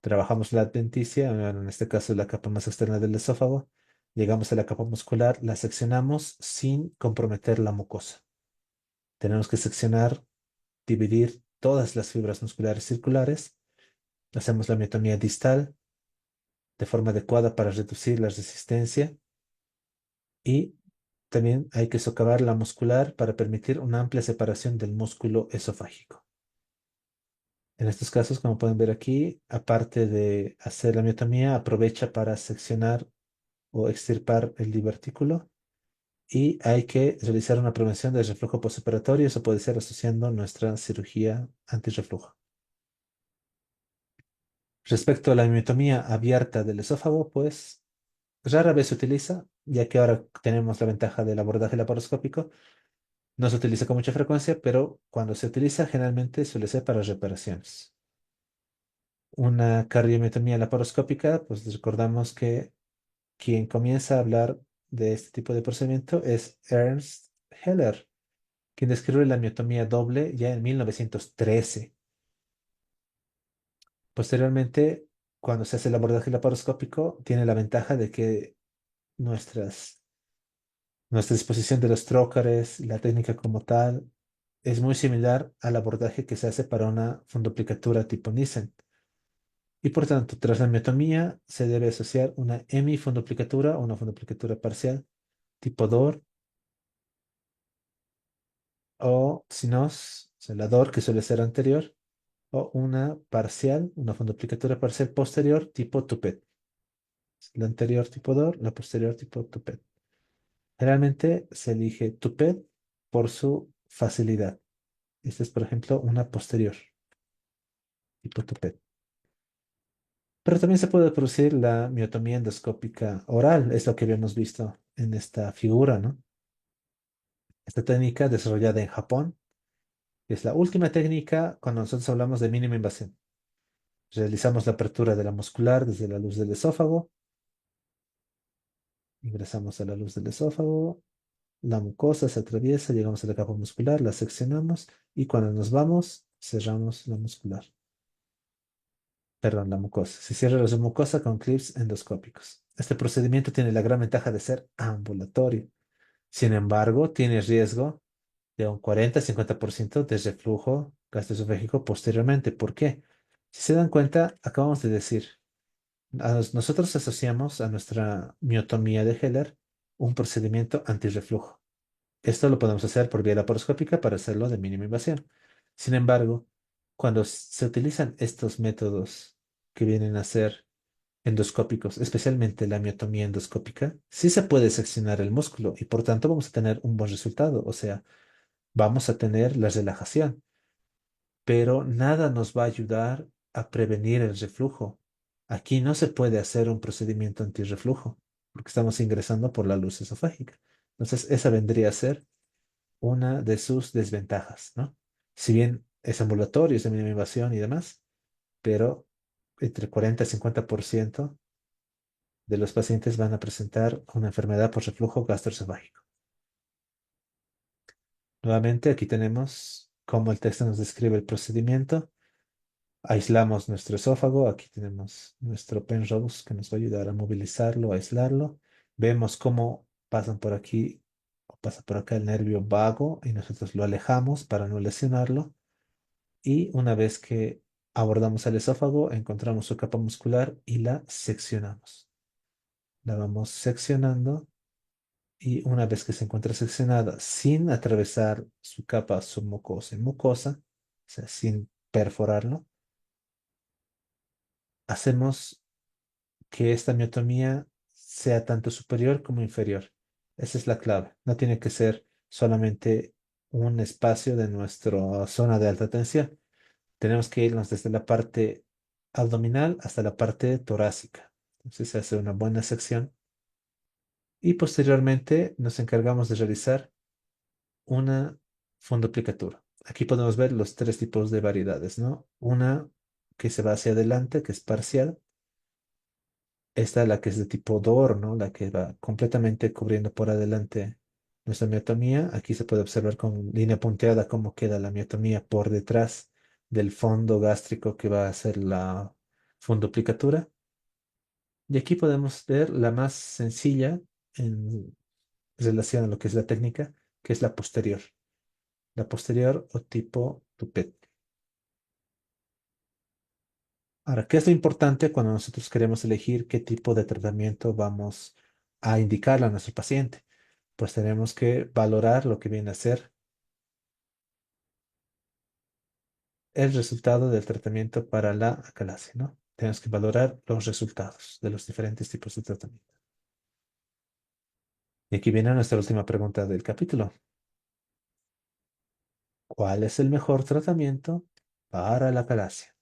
Trabajamos la adventicia, bueno, en este caso la capa más externa del esófago. Llegamos a la capa muscular, la seccionamos sin comprometer la mucosa. Tenemos que seccionar, dividir todas las fibras musculares circulares. Hacemos la miotomía distal de forma adecuada para reducir la resistencia y también hay que socavar la muscular para permitir una amplia separación del músculo esofágico. En estos casos, como pueden ver aquí, aparte de hacer la miotomía, aprovecha para seccionar o extirpar el divertículo y hay que realizar una prevención del reflujo postoperatorio. Eso puede ser asociando nuestra cirugía antirreflujo. Respecto a la miotomía abierta del esófago, pues rara vez se utiliza, ya que ahora tenemos la ventaja del abordaje laparoscópico. No se utiliza con mucha frecuencia, pero cuando se utiliza generalmente suele ser para reparaciones. Una cardiomiotomía laparoscópica, pues recordamos que quien comienza a hablar de este tipo de procedimiento es Ernst Heller, quien describe la miotomía doble ya en 1913. Posteriormente, cuando se hace el abordaje laparoscópico, tiene la ventaja de que nuestra disposición de los trócares, la técnica como tal, es muy similar al abordaje que se hace para una fundoplicatura tipo Nissen. Y por tanto, tras la miotomía se debe asociar una hemifundoplicatura o una fundoplicatura parcial tipo DOR o SINOS, o sea, la DOR que suele ser anterior, o una parcial, una fundoplicatura parcial posterior tipo TUPET. La anterior tipo DOR, la posterior tipo TUPET. Generalmente se elige TUPET por su facilidad. Esta es, por ejemplo, una posterior tipo TUPET. Pero también se puede producir la miotomía endoscópica oral, es lo que habíamos visto en esta figura, ¿no? Esta técnica desarrollada en Japón es la última técnica cuando nosotros hablamos de mínima invasión. Realizamos la apertura de la muscular desde la luz del esófago, ingresamos a la luz del esófago, la mucosa se atraviesa, llegamos a la capa muscular, la seccionamos y cuando nos vamos, cerramos la muscular. Perdón, la mucosa. Se cierra la mucosa con clips endoscópicos. Este procedimiento tiene la gran ventaja de ser ambulatorio. Sin embargo, tiene riesgo de un 40-50% de reflujo gastroesofágico posteriormente. ¿Por qué? Si se dan cuenta, acabamos de decir, nosotros asociamos a nuestra miotomía de Heller un procedimiento antirreflujo. Esto lo podemos hacer por vía laparoscópica para hacerlo de mínima invasión. Sin embargo, cuando se utilizan estos métodos que vienen a ser endoscópicos, especialmente la miotomía endoscópica, sí se puede seccionar el músculo y por tanto vamos a tener un buen resultado. O sea, vamos a tener la relajación, pero nada nos va a ayudar a prevenir el reflujo. Aquí no se puede hacer un procedimiento antirreflujo porque estamos ingresando por la luz esofágica. Entonces, esa vendría a ser una de sus desventajas, ¿no? Si bien es ambulatorio, es de mínima invasión y demás, pero entre 40 y 50% de los pacientes van a presentar una enfermedad por reflujo gastroesofágico. Nuevamente, aquí tenemos cómo el texto nos describe el procedimiento. Aislamos nuestro esófago. Aquí tenemos nuestro Penrose que nos va a ayudar a movilizarlo, a aislarlo. Vemos cómo pasan por aquí o pasa por acá el nervio vago y nosotros lo alejamos para no lesionarlo. Y una vez que abordamos el esófago, encontramos su capa muscular y la seccionamos. La vamos seccionando y una vez que se encuentra seccionada sin atravesar su capa submucosa y mucosa, o sea, sin perforarlo, hacemos que esta miotomía sea tanto superior como inferior. Esa es la clave. No tiene que ser solamente un espacio de nuestra zona de alta tensión. Tenemos que irnos desde la parte abdominal hasta la parte torácica. Entonces se hace una buena sección y posteriormente nos encargamos de realizar una fundoplicatura. Aquí podemos ver los tres tipos de variedades, ¿no? Una que se va hacia adelante, que es parcial. Esta es la que es de tipo DOR, ¿no? La que va completamente cubriendo por adelante nuestra miotomía. Aquí se puede observar con línea punteada cómo queda la miotomía por detrás del fondo gástrico que va a hacer la fundoplicatura. Y aquí podemos ver la más sencilla en relación a lo que es la técnica, que es la posterior. La posterior o tipo tupet. Ahora, ¿qué es lo importante cuando nosotros queremos elegir qué tipo de tratamiento vamos a indicarle a nuestro paciente? Pues tenemos que valorar lo que viene a ser el resultado del tratamiento para la acalasia, ¿no? Tenemos que valorar los resultados de los diferentes tipos de tratamiento. Y aquí viene nuestra última pregunta del capítulo. ¿Cuál es el mejor tratamiento para la acalasia?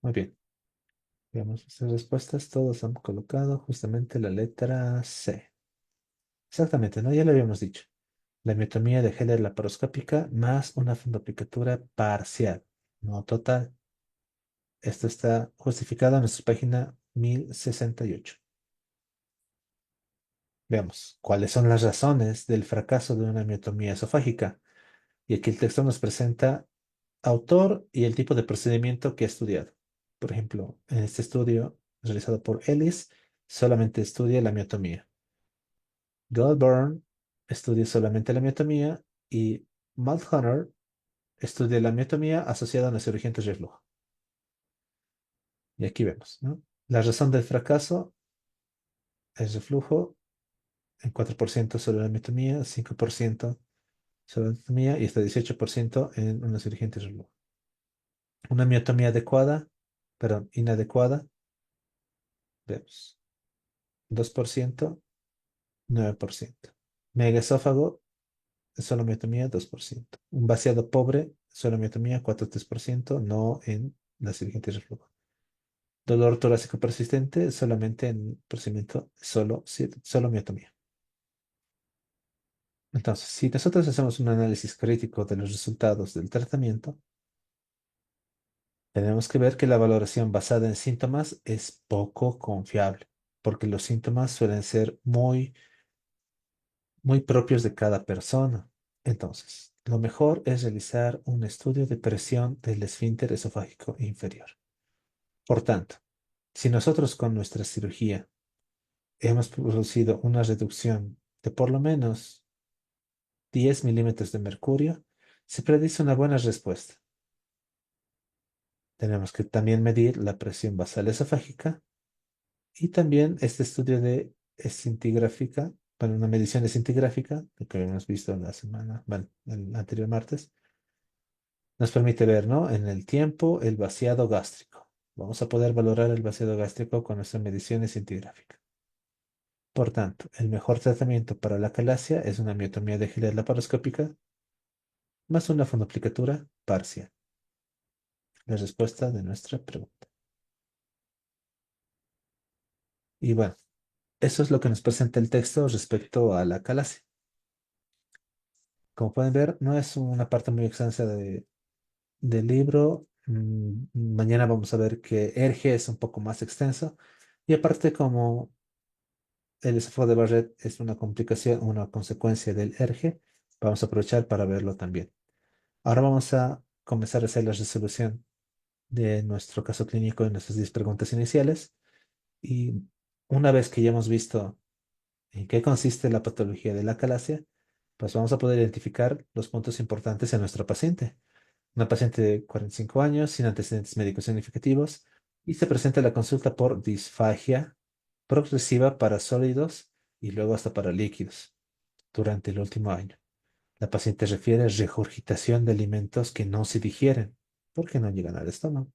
Muy bien. Veamos nuestras respuestas. Todos han colocado justamente la letra C. Exactamente, ¿no? Ya lo habíamos dicho. La miotomía de Heller laparoscópica más una fundoplicatura parcial, no total. Esto está justificado en nuestra página 1068. Veamos, ¿cuáles son las razones del fracaso de una miotomía esofágica? Y aquí el texto nos presenta autor y el tipo de procedimiento que ha estudiado. Por ejemplo, en este estudio realizado por Ellis, solamente estudia la miotomía. Goldburn estudia solamente la miotomía y Mulhunter estudia la miotomía asociada a una cirugía de reflujo. Y aquí vemos, ¿no? La razón del fracaso es reflujo en 4% sobre la miotomía, 5% sobre la miotomía y hasta 18% en una cirugía de reflujo. Una miotomía adecuada, perdón, inadecuada, vemos, 2%, 9%. Megaesófago, solo miotomía, 2%. Un vaciado pobre, solo miotomía, 4,3%, no en la cirugía de reflujo. Dolor torácico persistente, solamente en procedimiento, solo miotomía. Entonces, si nosotros hacemos un análisis crítico de los resultados del tratamiento, tenemos que ver que la valoración basada en síntomas es poco confiable, porque los síntomas suelen ser muy propios de cada persona. Entonces, lo mejor es realizar un estudio de presión del esfínter esofágico inferior. Por tanto, si nosotros con nuestra cirugía hemos producido una reducción de por lo menos 10 milímetros de mercurio, se predice una buena respuesta. Tenemos que también medir la presión basal esofágica y también este estudio de escintigráfica, bueno, una medición escintigráfica, lo que habíamos visto la semana, bueno, el anterior martes, nos permite ver, ¿no? En el tiempo el vaciado gástrico. Vamos a poder valorar el vaciado gástrico con nuestra medición escintigráfica. Por tanto, el mejor tratamiento para la calasia es una miotomía de Hilliard laparoscópica más una fonoplicatura parcial. La respuesta de nuestra pregunta. Y bueno, eso es lo que nos presenta el texto respecto a la calasia. Como pueden ver, no es una parte muy extensa del libro. Mañana vamos a ver que Erge es un poco más extenso. Y aparte, como el esófago de Barrett es una complicación, una consecuencia del Erge, vamos a aprovechar para verlo también. Ahora vamos a comenzar a hacer la resolución de nuestro caso clínico en nuestras 10 preguntas iniciales. Y una vez que ya hemos visto en qué consiste la patología de la calasia, pues vamos a poder identificar los puntos importantes en nuestra paciente. Una paciente de 45 años sin antecedentes médicos significativos y se presenta a la consulta por disfagia progresiva para sólidos y luego hasta para líquidos durante el último año. La paciente refiere regurgitación de alimentos que no se digieren porque no llegan al estómago.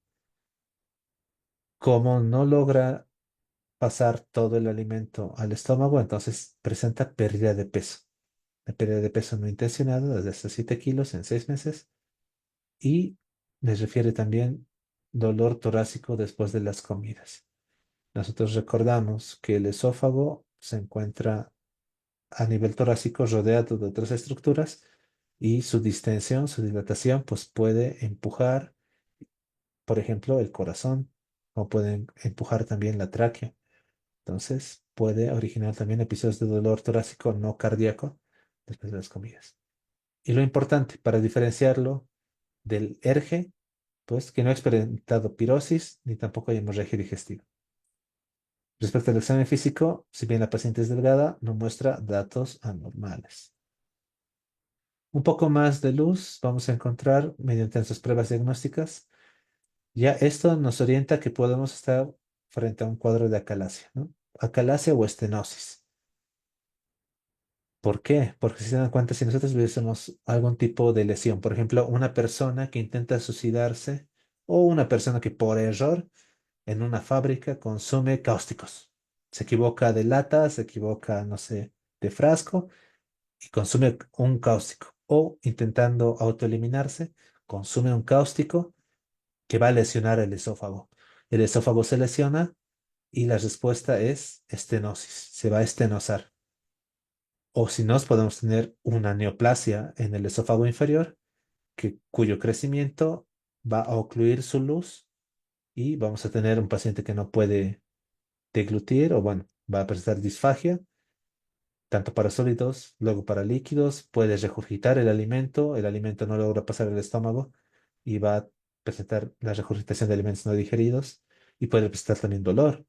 Como no logra pasar todo el alimento al estómago, entonces presenta pérdida de peso. La pérdida de peso no intencionada desde hasta 7 kilos en 6 meses y les refiere también dolor torácico después de las comidas. Nosotros recordamos que el esófago se encuentra a nivel torácico rodeado de otras estructuras y su distensión, su dilatación, pues puede empujar, por ejemplo, el corazón o puede empujar también la tráquea. Entonces, puede originar también episodios de dolor torácico no cardíaco después de las comidas. Y lo importante para diferenciarlo del ERGE, pues que no ha experimentado pirosis ni tampoco hay hemorragia digestiva. Respecto al examen físico, si bien la paciente es delgada, no muestra datos anormales. Un poco más de luz vamos a encontrar mediante nuestras pruebas diagnósticas. Ya esto nos orienta que podemos estar frente a un cuadro de acalasia, ¿no? Acalasia o estenosis. ¿Por qué? Porque si se dan cuenta, si nosotros tuviésemos algún tipo de lesión, por ejemplo, una persona que intenta suicidarse o una persona que por error en una fábrica consume cáusticos. Se equivoca de lata, se equivoca, no sé, de frasco y consume un cáustico. O intentando autoeliminarse, consume un cáustico que va a lesionar el esófago. El esófago se lesiona y la respuesta es estenosis, se va a estenosar. O si no, podemos tener una neoplasia en el esófago inferior, cuyo crecimiento va a ocluir su luz y vamos a tener un paciente que no puede deglutir o bueno, va a presentar disfagia, tanto para sólidos, luego para líquidos, puede regurgitar el alimento no logra pasar al estómago y va a presentar la regurgitación de alimentos no digeridos y puede presentar también dolor.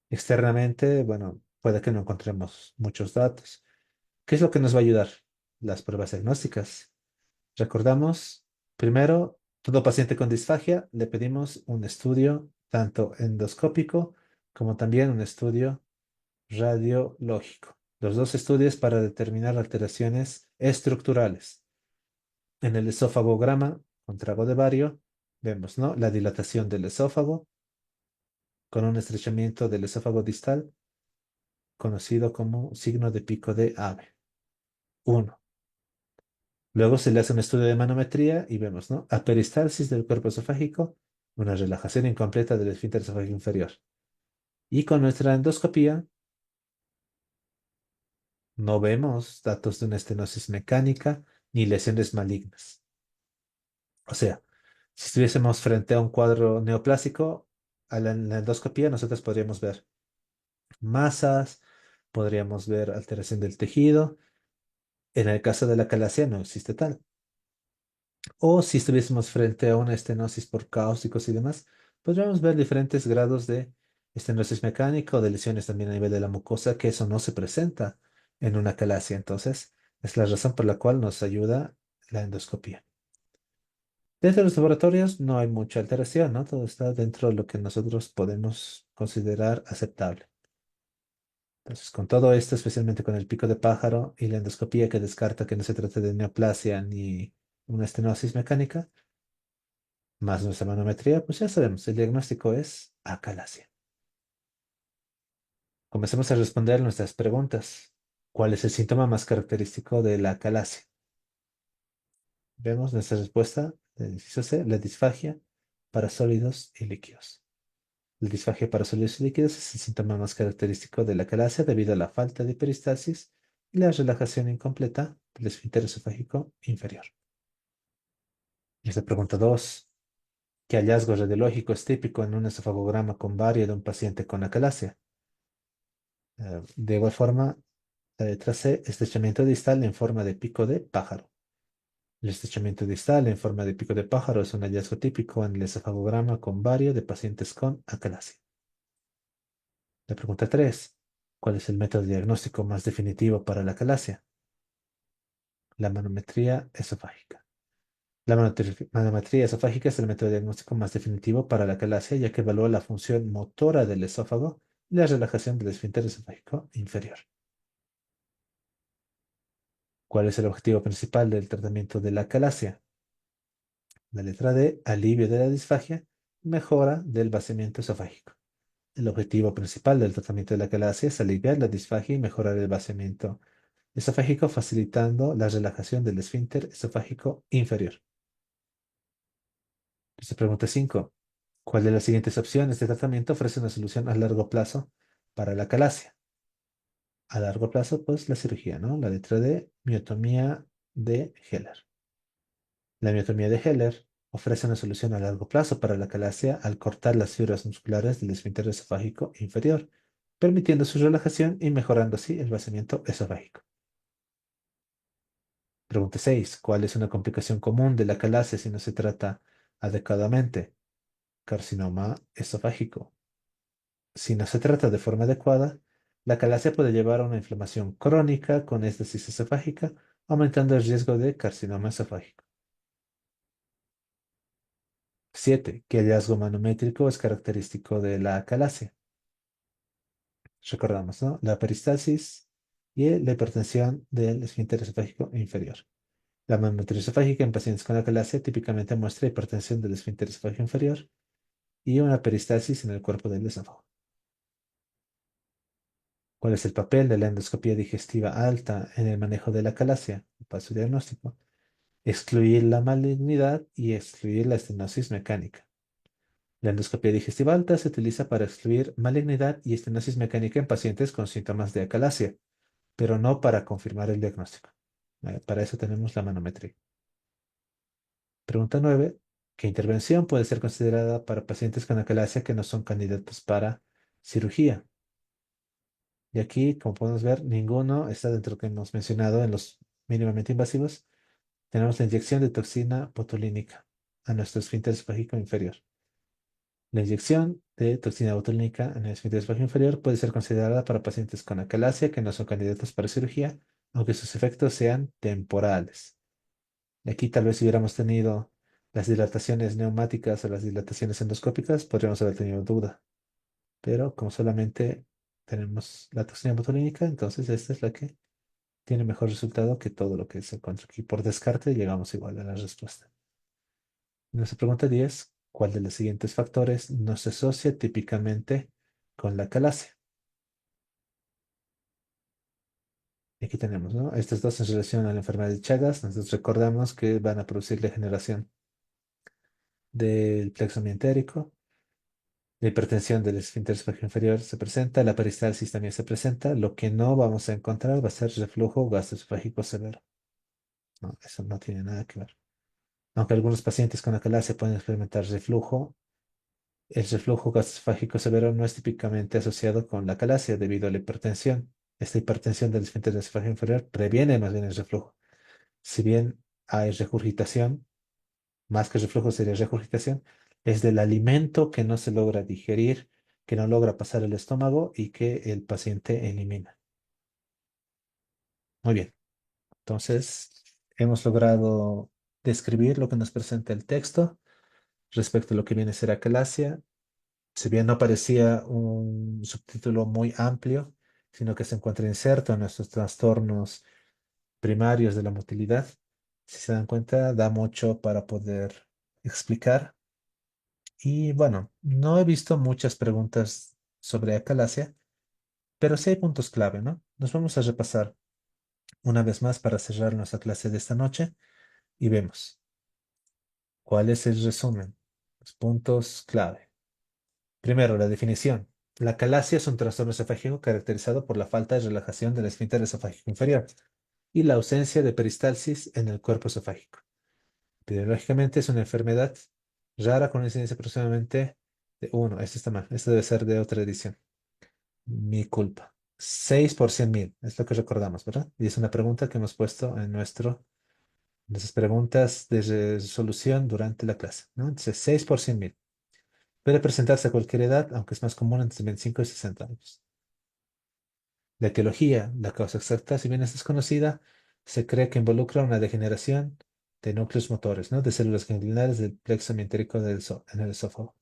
Externamente, bueno, puede que no encontremos muchos datos. ¿Qué es lo que nos va a ayudar? Las pruebas diagnósticas. Recordamos, primero, todo paciente con disfagia le pedimos un estudio tanto endoscópico como también un estudio radiológico. Los dos estudios para determinar alteraciones estructurales. En el esófagograma con trago de bario vemos, ¿no? La dilatación del esófago con un estrechamiento del esófago distal conocido como signo de pico de ave. Uno. Luego se le hace un estudio de manometría y vemos, ¿no? Aperistalsis del cuerpo esofágico, una relajación incompleta del esfínter esofágico inferior. Y con nuestra endoscopía no vemos datos de una estenosis mecánica ni lesiones malignas. O sea, si estuviésemos frente a un cuadro neoplásico, en la endoscopía nosotros podríamos ver masas, podríamos ver alteración del tejido. En el caso de la calasia no existe tal. O si estuviésemos frente a una estenosis por cáusticos y demás, podríamos ver diferentes grados de estenosis mecánica o de lesiones también a nivel de la mucosa, que eso no se presenta en una calasia. Entonces, es la razón por la cual nos ayuda la endoscopía. Dentro de los laboratorios no hay mucha alteración, ¿no? Todo está dentro de lo que nosotros podemos considerar aceptable. Entonces, con todo esto, especialmente con el pico de pájaro y la endoscopía que descarta que no se trate de neoplasia ni una estenosis mecánica, más nuestra manometría, pues ya sabemos, el diagnóstico es acalasia. Comencemos a responder nuestras preguntas. ¿Cuál es el síntoma más característico de la acalasia? Vemos nuestra respuesta, el inciso C, la disfagia para sólidos y líquidos. La disfagia para sólidos y líquidos es el síntoma más característico de la calasia debido a la falta de peristalsis y la relajación incompleta del esfínter esofágico inferior. Esta pregunta 2. ¿Qué hallazgo radiológico es típico en un esofagograma con bario de un paciente con acalasia? De igual forma, la letra C, estrechamiento distal en forma de pico de pájaro. El estrechamiento distal en forma de pico de pájaro es un hallazgo típico en el esofagograma con bario de pacientes con acalasia. La pregunta 3. ¿Cuál es el método diagnóstico más definitivo para la acalasia? La manometría esofágica. La manometría esofágica es el método diagnóstico más definitivo para la acalasia, ya que evalúa la función motora del esófago y la relajación del esfínter esofágico inferior. ¿Cuál es el objetivo principal del tratamiento de la acalasia? La letra D, alivio de la disfagia, mejora del vaciamiento esofágico. El objetivo principal del tratamiento de la acalasia es aliviar la disfagia y mejorar el vaciamiento esofágico, facilitando la relajación del esfínter esofágico inferior. Esta pregunta 5. ¿Cuál de las siguientes opciones de tratamiento ofrece una solución a largo plazo para la acalasia? A largo plazo, pues la cirugía, ¿no? La letra D, miotomía de Heller. La miotomía de Heller ofrece una solución a largo plazo para la acalasia al cortar las fibras musculares del esfínter esofágico inferior, permitiendo su relajación y mejorando así el vaciamiento esofágico. Pregunta 6. ¿Cuál es una complicación común de la acalasia si no se trata adecuadamente? Carcinoma esofágico. Si no se trata de forma adecuada, la acalasia puede llevar a una inflamación crónica con éstasis esofágica, aumentando el riesgo de carcinoma esofágico. 7. ¿Qué hallazgo manométrico es característico de la acalasia? Recordamos, ¿no? La peristalsis y la hipertensión del esfínter esofágico inferior. La manometría esofágica en pacientes con acalasia típicamente muestra hipertensión del esfínter esofágico inferior y una peristalsis en el cuerpo del esófago. ¿Cuál es el papel de la endoscopia digestiva alta en el manejo de la acalasia? Paso diagnóstico. Excluir la malignidad y excluir la estenosis mecánica. La endoscopia digestiva alta se utiliza para excluir malignidad y estenosis mecánica en pacientes con síntomas de acalasia, pero no para confirmar el diagnóstico. Para eso tenemos la manometría. Pregunta 9. ¿Qué intervención puede ser considerada para pacientes con acalasia que no son candidatos para cirugía? Y aquí, como podemos ver, ninguno está dentro de lo que hemos mencionado en los mínimamente invasivos. Tenemos la inyección de toxina botulínica a nuestro esfínter esofágico inferior. La inyección de toxina botulínica en el esfínter esofágico inferior puede ser considerada para pacientes con acalasia que no son candidatos para cirugía, aunque sus efectos sean temporales. Y aquí tal vez si hubiéramos tenido las dilataciones neumáticas o las dilataciones endoscópicas, podríamos haber tenido duda. Pero como solamente tenemos la toxina botulínica, entonces esta es la que tiene mejor resultado que todo lo que se encuentra aquí. Por descarte, llegamos igual a la respuesta. Nuestra pregunta 10. ¿Cuál de los siguientes factores no se asocia típicamente con la calasia? Y aquí tenemos, ¿no? Estas dos en relación a la enfermedad de Chagas. Nosotros recordamos que van a producir degeneración del plexo mientérico. La hipertensión del esfínter esofágico inferior se presenta, la peristalsis también se presenta. Lo que no vamos a encontrar va a ser reflujo gastroesofágico severo. No, eso no tiene nada que ver. Aunque algunos pacientes con acalasia pueden experimentar reflujo, el reflujo gastroesofágico severo no es típicamente asociado con la acalasia debido a la hipertensión. Esta hipertensión del esfínter esofágico inferior previene más bien el reflujo. Si bien hay regurgitación, más que reflujo sería regurgitación, es del alimento que no se logra digerir, que no logra pasar el estómago y que el paciente elimina. Muy bien, entonces hemos logrado describir lo que nos presenta el texto respecto a lo que viene a ser acalasia. Si bien no parecía un subtítulo muy amplio, sino que se encuentra inserto en nuestros trastornos primarios de la motilidad, si se dan cuenta, da mucho para poder explicar. Y bueno, no he visto muchas preguntas sobre acalasia, pero sí hay puntos clave, ¿no? Nos vamos a repasar una vez más para cerrar nuestra clase de esta noche y vemos cuál es el resumen, los puntos clave. Primero, la definición. La calasia es un trastorno esofágico caracterizado por la falta de relajación del esfínter esofágico inferior y la ausencia de peristalsis en el cuerpo esofágico. Epidemiológicamente es una enfermedad rara con una incidencia aproximadamente de uno. Esto está mal. Esto debe ser de otra edición. Mi culpa. 6 por 100.000. Es lo que recordamos, ¿verdad? Y es una pregunta que hemos puesto en nuestras preguntas de resolución durante la clase, ¿no? Entonces, 6 por 100.000. Puede presentarse a cualquier edad, aunque es más común entre 25 y 60 años. La etiología, la causa exacta, si bien es desconocida, se cree que involucra una degeneración de núcleos motores, ¿no? De células ganglionares del plexo mientérico en el esófago.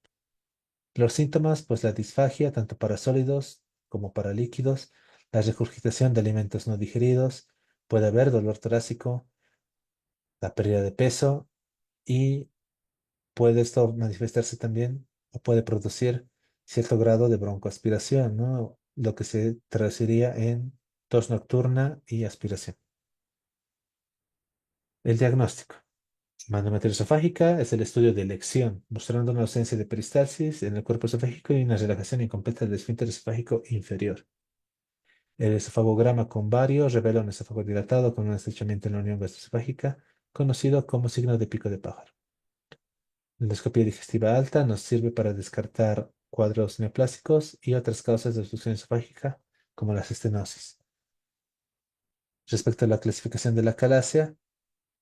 Los síntomas, pues la disfagia, tanto para sólidos como para líquidos, la regurgitación de alimentos no digeridos, puede haber dolor torácico, la pérdida de peso y puede esto manifestarse también o puede producir cierto grado de broncoaspiración, ¿no? Lo que se traduciría en tos nocturna y aspiración. El diagnóstico. Manometría esofágica es el estudio de elección, mostrando una ausencia de peristalsis en el cuerpo esofágico y una relajación incompleta del esfínter esofágico inferior. El esofagograma con bario revela un esófago dilatado con un estrechamiento en la unión gastroesofágica, conocido como signo de pico de pájaro. La endoscopia digestiva alta nos sirve para descartar cuadros neoplásicos y otras causas de obstrucción esofágica, como las estenosis. Respecto a la clasificación de la calasia,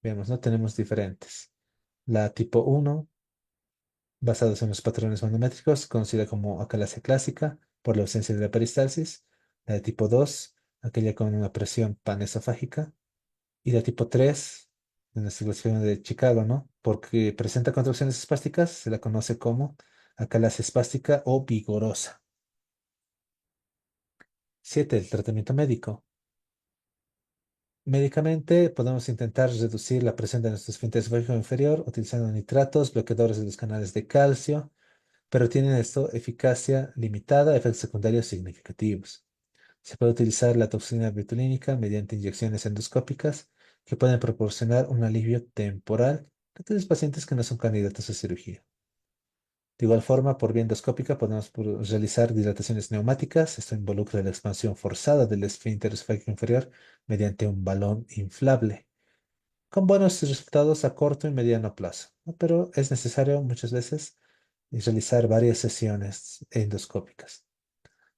veamos, ¿no? Tenemos diferentes. La tipo 1, basados en los patrones manométricos, conocida como acalasia clásica por la ausencia de la peristalsis. La de tipo 2, aquella con una presión panesofágica. Y la tipo 3, en nuestra clasificación de Chicago, ¿no? Porque presenta contracciones espásticas, se la conoce como acalasia espástica o vigorosa. 7. El tratamiento médico. Médicamente podemos intentar reducir la presión de nuestro esfínter esofágico inferior utilizando nitratos, bloqueadores de los canales de calcio, pero tienen esto eficacia limitada, efectos secundarios significativos. Se puede utilizar la toxina betulínica mediante inyecciones endoscópicas que pueden proporcionar un alivio temporal a aquellos pacientes que no son candidatos a cirugía. De igual forma, por vía endoscópica podemos realizar dilataciones neumáticas. Esto involucra la expansión forzada del esfínter esofágico inferior mediante un balón inflable, con buenos resultados a corto y mediano plazo, ¿no? Pero es necesario muchas veces realizar varias sesiones endoscópicas.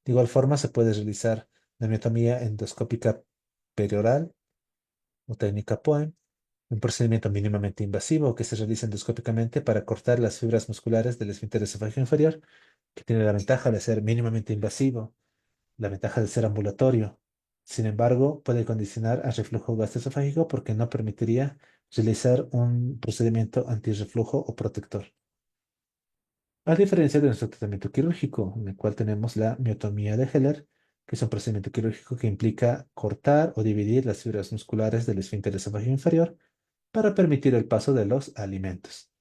De igual forma, se puede realizar la miotomía endoscópica perioral o técnica POEM, un procedimiento mínimamente invasivo que se realiza endoscópicamente para cortar las fibras musculares del esfínter esofágico inferior, que tiene la ventaja de ser mínimamente invasivo, la ventaja de ser ambulatorio. Sin embargo, puede condicionar al reflujo gastroesofágico porque no permitiría realizar un procedimiento antirreflujo o protector. A diferencia de nuestro tratamiento quirúrgico, en el cual tenemos la miotomía de Heller, que es un procedimiento quirúrgico que implica cortar o dividir las fibras musculares del esfínter esofágico inferior para permitir el paso de los alimentos.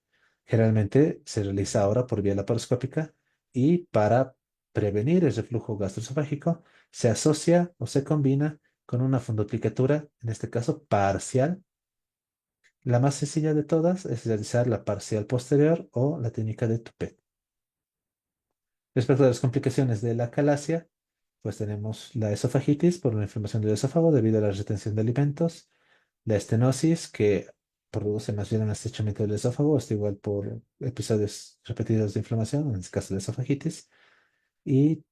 Generalmente se realiza ahora por vía laparoscópica y para prevenir el reflujo gastroesofágico se asocia o se combina con una fundoplicatura, en este caso parcial. La más sencilla de todas es realizar la parcial posterior o la técnica de Toupet. Respecto a las complicaciones de la calasia, pues tenemos la esofagitis por una inflamación del esófago debido a la retención de alimentos, la estenosis que produce más bien un estrechamiento del esófago, esto igual por episodios repetidos de inflamación, en este caso la esofagitis, y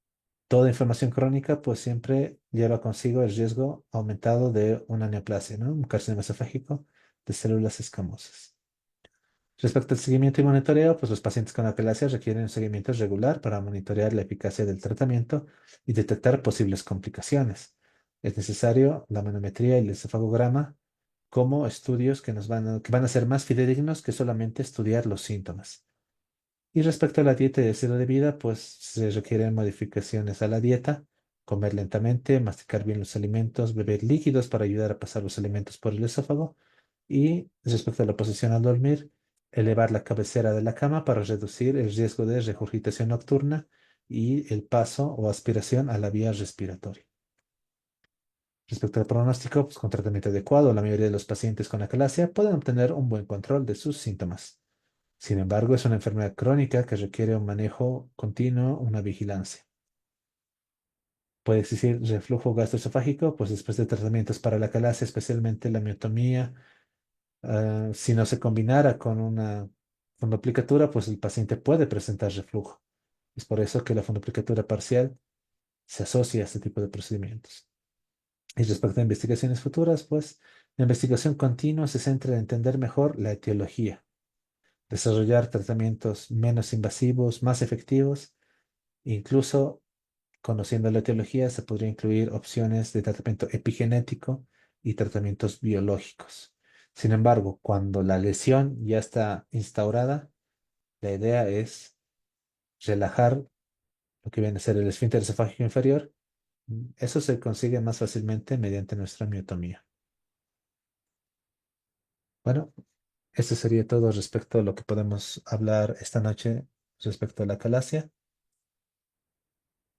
toda inflamación crónica pues siempre lleva consigo el riesgo aumentado de una neoplasia, ¿no? Un carcinoma esofágico de células escamosas. Respecto al seguimiento y monitoreo, pues los pacientes con acalasia requieren un seguimiento regular para monitorear la eficacia del tratamiento y detectar posibles complicaciones. Es necesario la manometría y el encefalograma como estudios que van a ser más fidedignos que solamente estudiar los síntomas. Y respecto a la dieta y el estilo de vida, pues se requieren modificaciones a la dieta, comer lentamente, masticar bien los alimentos, beber líquidos para ayudar a pasar los alimentos por el esófago. Y respecto a la posición al dormir, elevar la cabecera de la cama para reducir el riesgo de regurgitación nocturna y el paso o aspiración a la vía respiratoria. Respecto al pronóstico, pues, con tratamiento adecuado, la mayoría de los pacientes con acalasia pueden obtener un buen control de sus síntomas. Sin embargo, es una enfermedad crónica que requiere un manejo continuo, una vigilancia. Puede existir reflujo gastroesofágico, pues después de tratamientos para la calasia, especialmente la miotomía, si no se combinara con una fundoplicatura, pues el paciente puede presentar reflujo. Es por eso que la fundoplicatura parcial se asocia a este tipo de procedimientos. Y respecto a investigaciones futuras, pues la investigación continua se centra en entender mejor la etiología, desarrollar tratamientos menos invasivos, más efectivos, incluso conociendo la etiología se podría incluir opciones de tratamiento epigenético y tratamientos biológicos. Sin embargo, cuando la lesión ya está instaurada, la idea es relajar lo que viene a ser el esfínter esofágico inferior. Eso se consigue más fácilmente mediante nuestra miotomía. Bueno, eso sería todo respecto a lo que podemos hablar esta noche respecto a la calasia.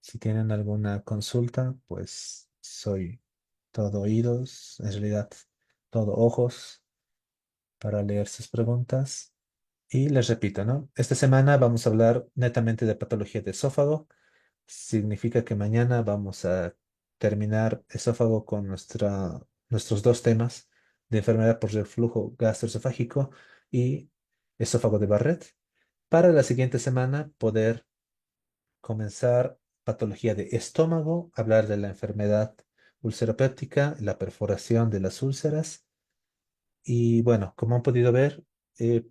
Si tienen alguna consulta, pues soy todo oídos, en realidad todo ojos para leer sus preguntas. Y les repito, ¿no? Esta semana vamos a hablar netamente de patología de esófago. Significa que mañana vamos a terminar esófago con nuestros dos temas de enfermedad por reflujo gastroesofágico y esófago de Barrett. Para la siguiente semana poder comenzar patología de estómago, hablar de la enfermedad ulceropéptica, la perforación de las úlceras. Y bueno, como han podido ver, he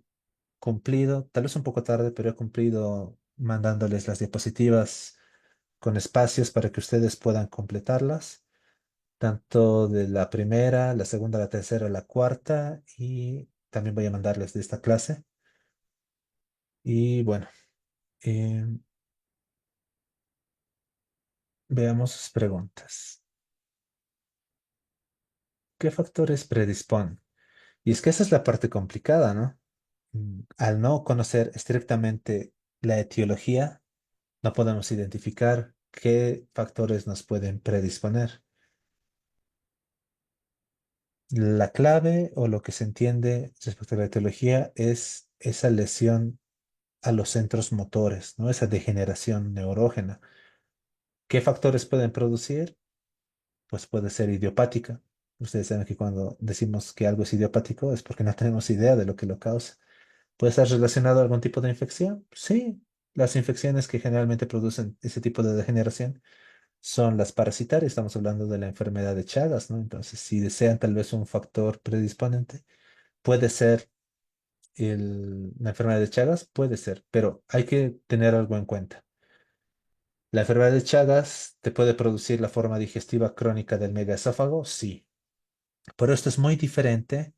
cumplido, tal vez un poco tarde, pero he cumplido mandándoles las diapositivas con espacios para que ustedes puedan completarlas, tanto de la primera, la segunda, la tercera, la cuarta, y también voy a mandarles de esta clase. Y bueno, eh, veamos sus preguntas. ¿Qué factores predisponen? Y es que esa es la parte complicada, ¿no? Al no conocer estrictamente la etiología, no podemos identificar qué factores nos pueden predisponer. La clave o lo que se entiende respecto a la etiología es esa lesión a los centros motores, ¿no? Esa degeneración neurógena. ¿Qué factores pueden producir? Pues puede ser idiopática. Ustedes saben que cuando decimos que algo es idiopático es porque no tenemos idea de lo que lo causa. ¿Puede estar relacionado a algún tipo de infección? Sí, las infecciones que generalmente producen ese tipo de degeneración son las parasitarias. Estamos hablando de la enfermedad de Chagas, ¿no? Entonces, si desean tal vez un factor predisponente, puede ser la enfermedad de Chagas, puede ser, pero hay que tener algo en cuenta. ¿La enfermedad de Chagas te puede producir la forma digestiva crónica del megaesófago? Sí, pero esto es muy diferente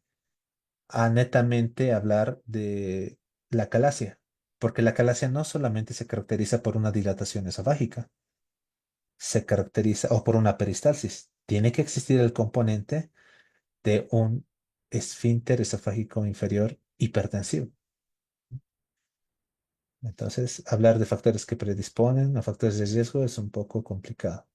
a netamente hablar de la calasia, porque la calasia no solamente se caracteriza por una dilatación esofágica, se caracteriza o por una peristalsis. Tiene que existir el componente de un esfínter esofágico inferior hipertensivo. Entonces, hablar de factores que predisponen a factores de riesgo es un poco complicado.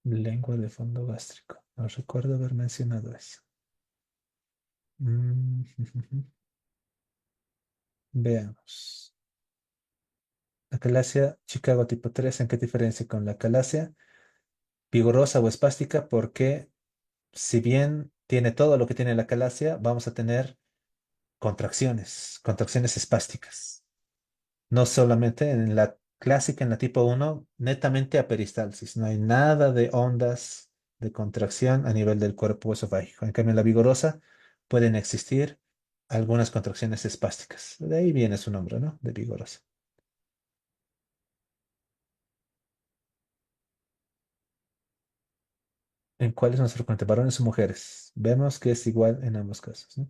Lengua de fondo gástrico. No recuerdo haber mencionado eso. Mm, Veamos. La calasia Chicago tipo 3, ¿en qué diferencia con la calasia vigorosa o espástica? Porque si bien tiene todo lo que tiene la calasia, vamos a tener contracciones espásticas. No solamente en la clásica, en la tipo uno netamente a peristalsis. No hay nada de ondas de contracción a nivel del cuerpo esofágico. En cambio, en la vigorosa pueden existir algunas contracciones espásticas. De ahí viene su nombre, ¿no? De vigorosa. ¿En cuál es más frecuente, varones o mujeres? Vemos que es igual en ambos casos, ¿no?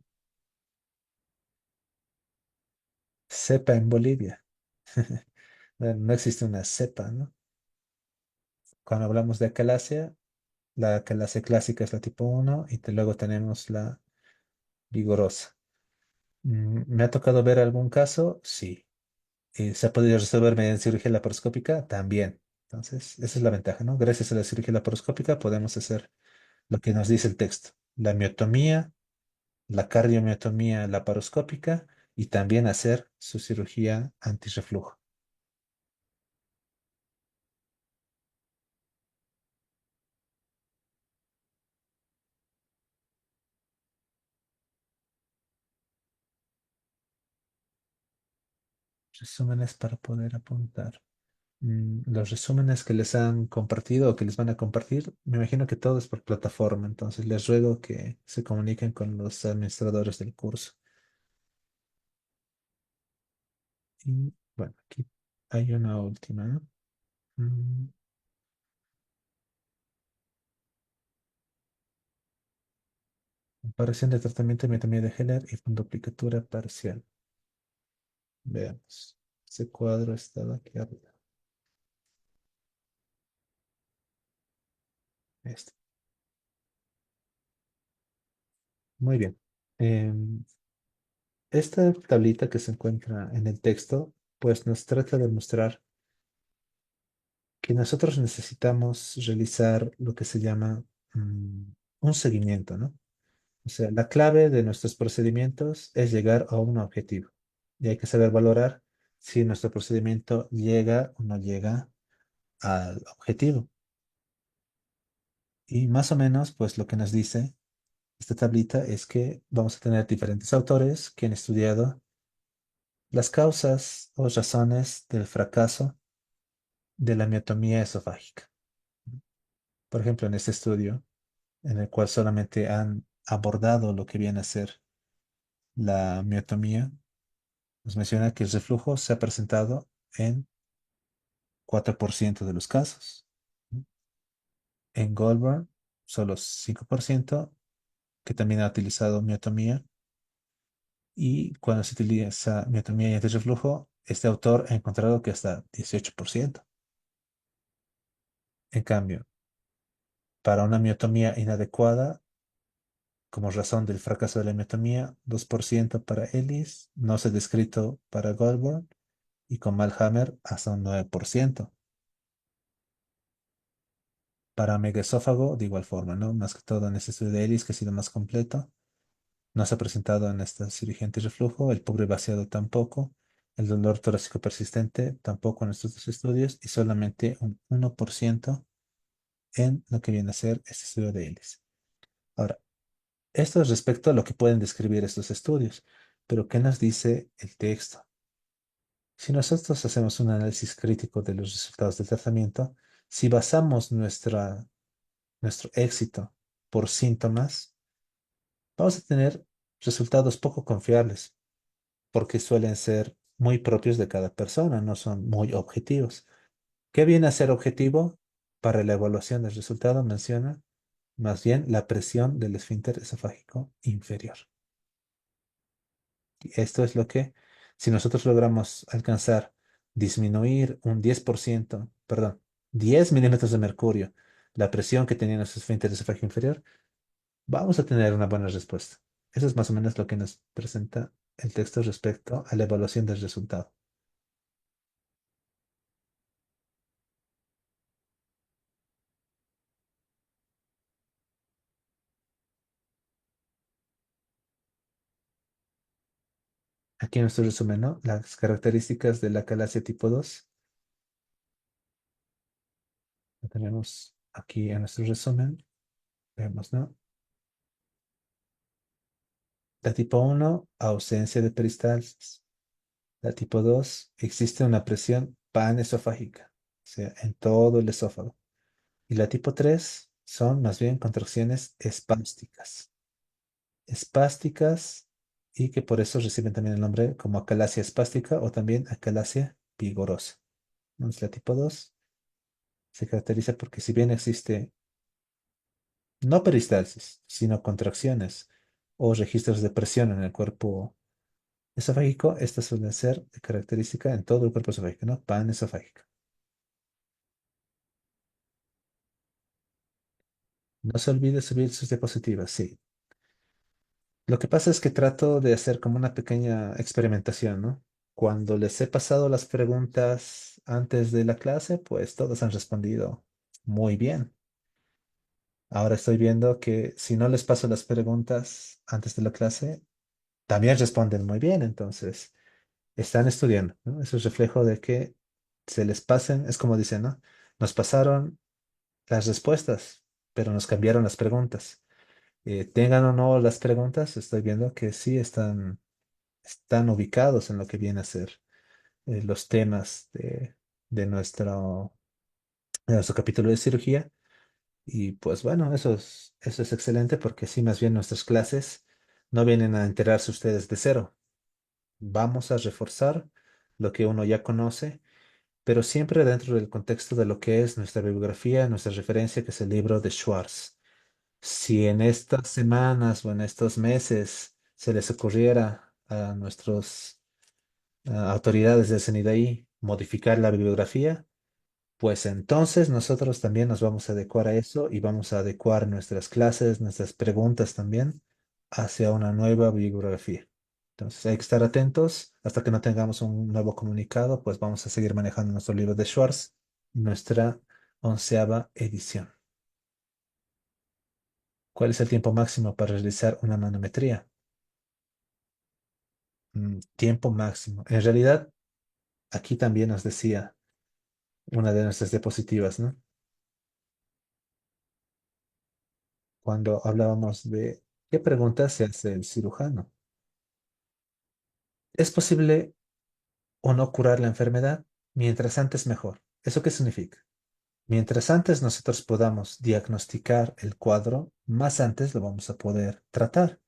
Cepa en Bolivia. Bueno, no existe una cepa, ¿no? Cuando hablamos de acalasia, la acalasia clásica es la tipo uno y luego tenemos la vigorosa. ¿Me ha tocado ver algún caso? Sí. ¿Se ha podido resolver mediante cirugía laparoscópica? También. Entonces, esa es la ventaja, ¿no? Gracias a la cirugía laparoscópica podemos hacer lo que nos dice el texto, la miotomía, la cardiomiotomía laparoscópica y también hacer su cirugía antirreflujo. Resúmenes para poder apuntar. Los resúmenes que les han compartido o que les van a compartir, me imagino que todo es por plataforma, entonces les ruego que se comuniquen con los administradores del curso. Y bueno, aquí hay una última, ¿no? Mm, Comparación de tratamiento de miotomía de Heller y fundoplicatura parcial. Veamos. Ese cuadro estaba aquí arriba. Este. Muy bien. Esta tablita que se encuentra en el texto, pues nos trata de mostrar que nosotros necesitamos realizar lo que se llama mm, un seguimiento, ¿no? O sea, la clave de nuestros procedimientos es llegar a un objetivo. Y hay que saber valorar si nuestro procedimiento llega o no llega al objetivo. Y más o menos, pues lo que nos dice esta tablita es que vamos a tener diferentes autores que han estudiado las causas o razones del fracaso de la miotomía esofágica. Por ejemplo, en este estudio, en el cual solamente han abordado lo que viene a ser la miotomía, nos menciona que el reflujo se ha presentado en 4% de los casos. En Goldberg, solo 5%, que también ha utilizado miotomía. Y cuando se utiliza miotomía y antirreflujo, este autor ha encontrado que hasta 18%. En cambio, para una miotomía inadecuada, como razón del fracaso de la miotomía, 2% para Ellis, no se ha descrito para Goldberg y con Malhammer hasta un 9%. Para megaesófago, de igual forma, ¿no? Más que todo en este estudio de Ellis, que ha sido más completo, no se ha presentado en esta cirugía antirreflujo, el pobre vaciado tampoco, el dolor torácico persistente tampoco en estos dos estudios y solamente un 1% en lo que viene a ser este estudio de Ellis. Ahora, esto es respecto a lo que pueden describir estos estudios, pero ¿qué nos dice el texto? Si nosotros hacemos un análisis crítico de los resultados del tratamiento, si basamos nuestro éxito por síntomas, vamos a tener resultados poco confiables, porque suelen ser muy propios de cada persona, no son muy objetivos. ¿Qué viene a ser objetivo? Para la evaluación del resultado menciona más bien la presión del esfínter esofágico inferior. Y esto es lo que, si nosotros logramos alcanzar, disminuir un 10%, perdón, 10 milímetros de mercurio, la presión que tenía nuestro esfínter esofágico inferior, vamos a tener una buena respuesta. Eso es más o menos lo que nos presenta el texto respecto a la evaluación del resultado. Aquí en nuestro resumen, ¿no? Las características de la calasia tipo 2. Lo tenemos aquí en nuestro resumen. Vemos, ¿no? La tipo 1, ausencia de peristalsis. La tipo 2, existe una presión panesofágica, o sea, en todo el esófago. Y la tipo 3 son más bien contracciones espásticas. Espásticas y que por eso reciben también el nombre como acalasia espástica o también acalasia vigorosa. Entonces, la tipo 2 se caracteriza porque si bien existe no peristalsis, sino contracciones o registros de presión en el cuerpo esofágico, estas suelen ser de característica en todo el cuerpo esofágico, ¿no? Panesofágica. No se olvide subir sus diapositivas, sí. Lo que pasa es que trato de hacer como una pequeña experimentación, ¿no? Cuando les he pasado las preguntas antes de la clase, pues todos han respondido muy bien. Ahora estoy viendo que si no les paso las preguntas antes de la clase, también responden muy bien. Entonces, están estudiando, ¿no? Eso es reflejo de que se les pasen, es como dicen, ¿no? Nos pasaron las respuestas, pero nos cambiaron las preguntas. Tengan o no las preguntas, estoy viendo que sí están ubicados en lo que viene a ser los temas de nuestro capítulo de cirugía. Y pues bueno, eso es excelente porque sí, más bien nuestras clases no vienen a enterarse ustedes de cero. Vamos a reforzar lo que uno ya conoce, pero siempre dentro del contexto de lo que es nuestra bibliografía, nuestra referencia, que es el libro de Schwartz. Si en estas semanas o en estos meses se les ocurriera a nuestras autoridades del SNIDAI modificar la bibliografía, pues entonces nosotros también nos vamos a adecuar a eso y vamos a adecuar nuestras clases, nuestras preguntas también hacia una nueva bibliografía. Entonces hay que estar atentos hasta que no tengamos un nuevo comunicado, pues vamos a seguir manejando nuestro libro de Schwartz, nuestra 11ª edición. ¿Cuál es el tiempo máximo para realizar una manometría? Tiempo máximo. En realidad, aquí también nos decía una de nuestras diapositivas, ¿no? Cuando hablábamos de qué preguntas se hace el cirujano. ¿Es posible o no curar la enfermedad? Mientras antes mejor. ¿Eso qué significa? Mientras antes nosotros podamos diagnosticar el cuadro, más antes lo vamos a poder tratar.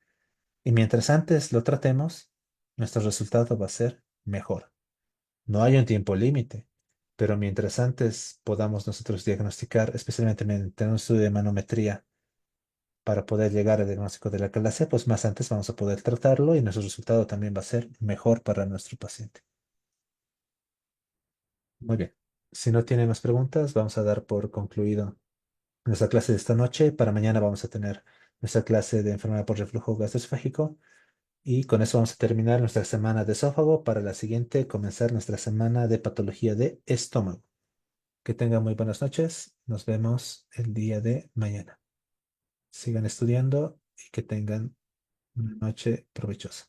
Y mientras antes lo tratemos, nuestro resultado va a ser mejor. No hay un tiempo límite, pero mientras antes podamos nosotros diagnosticar, especialmente mediante un estudio de manometría, para poder llegar al diagnóstico de la clase, pues más antes vamos a poder tratarlo y nuestro resultado también va a ser mejor para nuestro paciente. Muy bien. Si no tiene más preguntas, vamos a dar por concluido nuestra clase de esta noche. Para mañana vamos a tener nuestra clase de enfermedad por reflujo gastroesofágico y con eso vamos a terminar nuestra semana de esófago para la siguiente comenzar nuestra semana de patología de estómago. Que tengan muy buenas noches. Nos vemos el día de mañana. Sigan estudiando y que tengan una noche provechosa.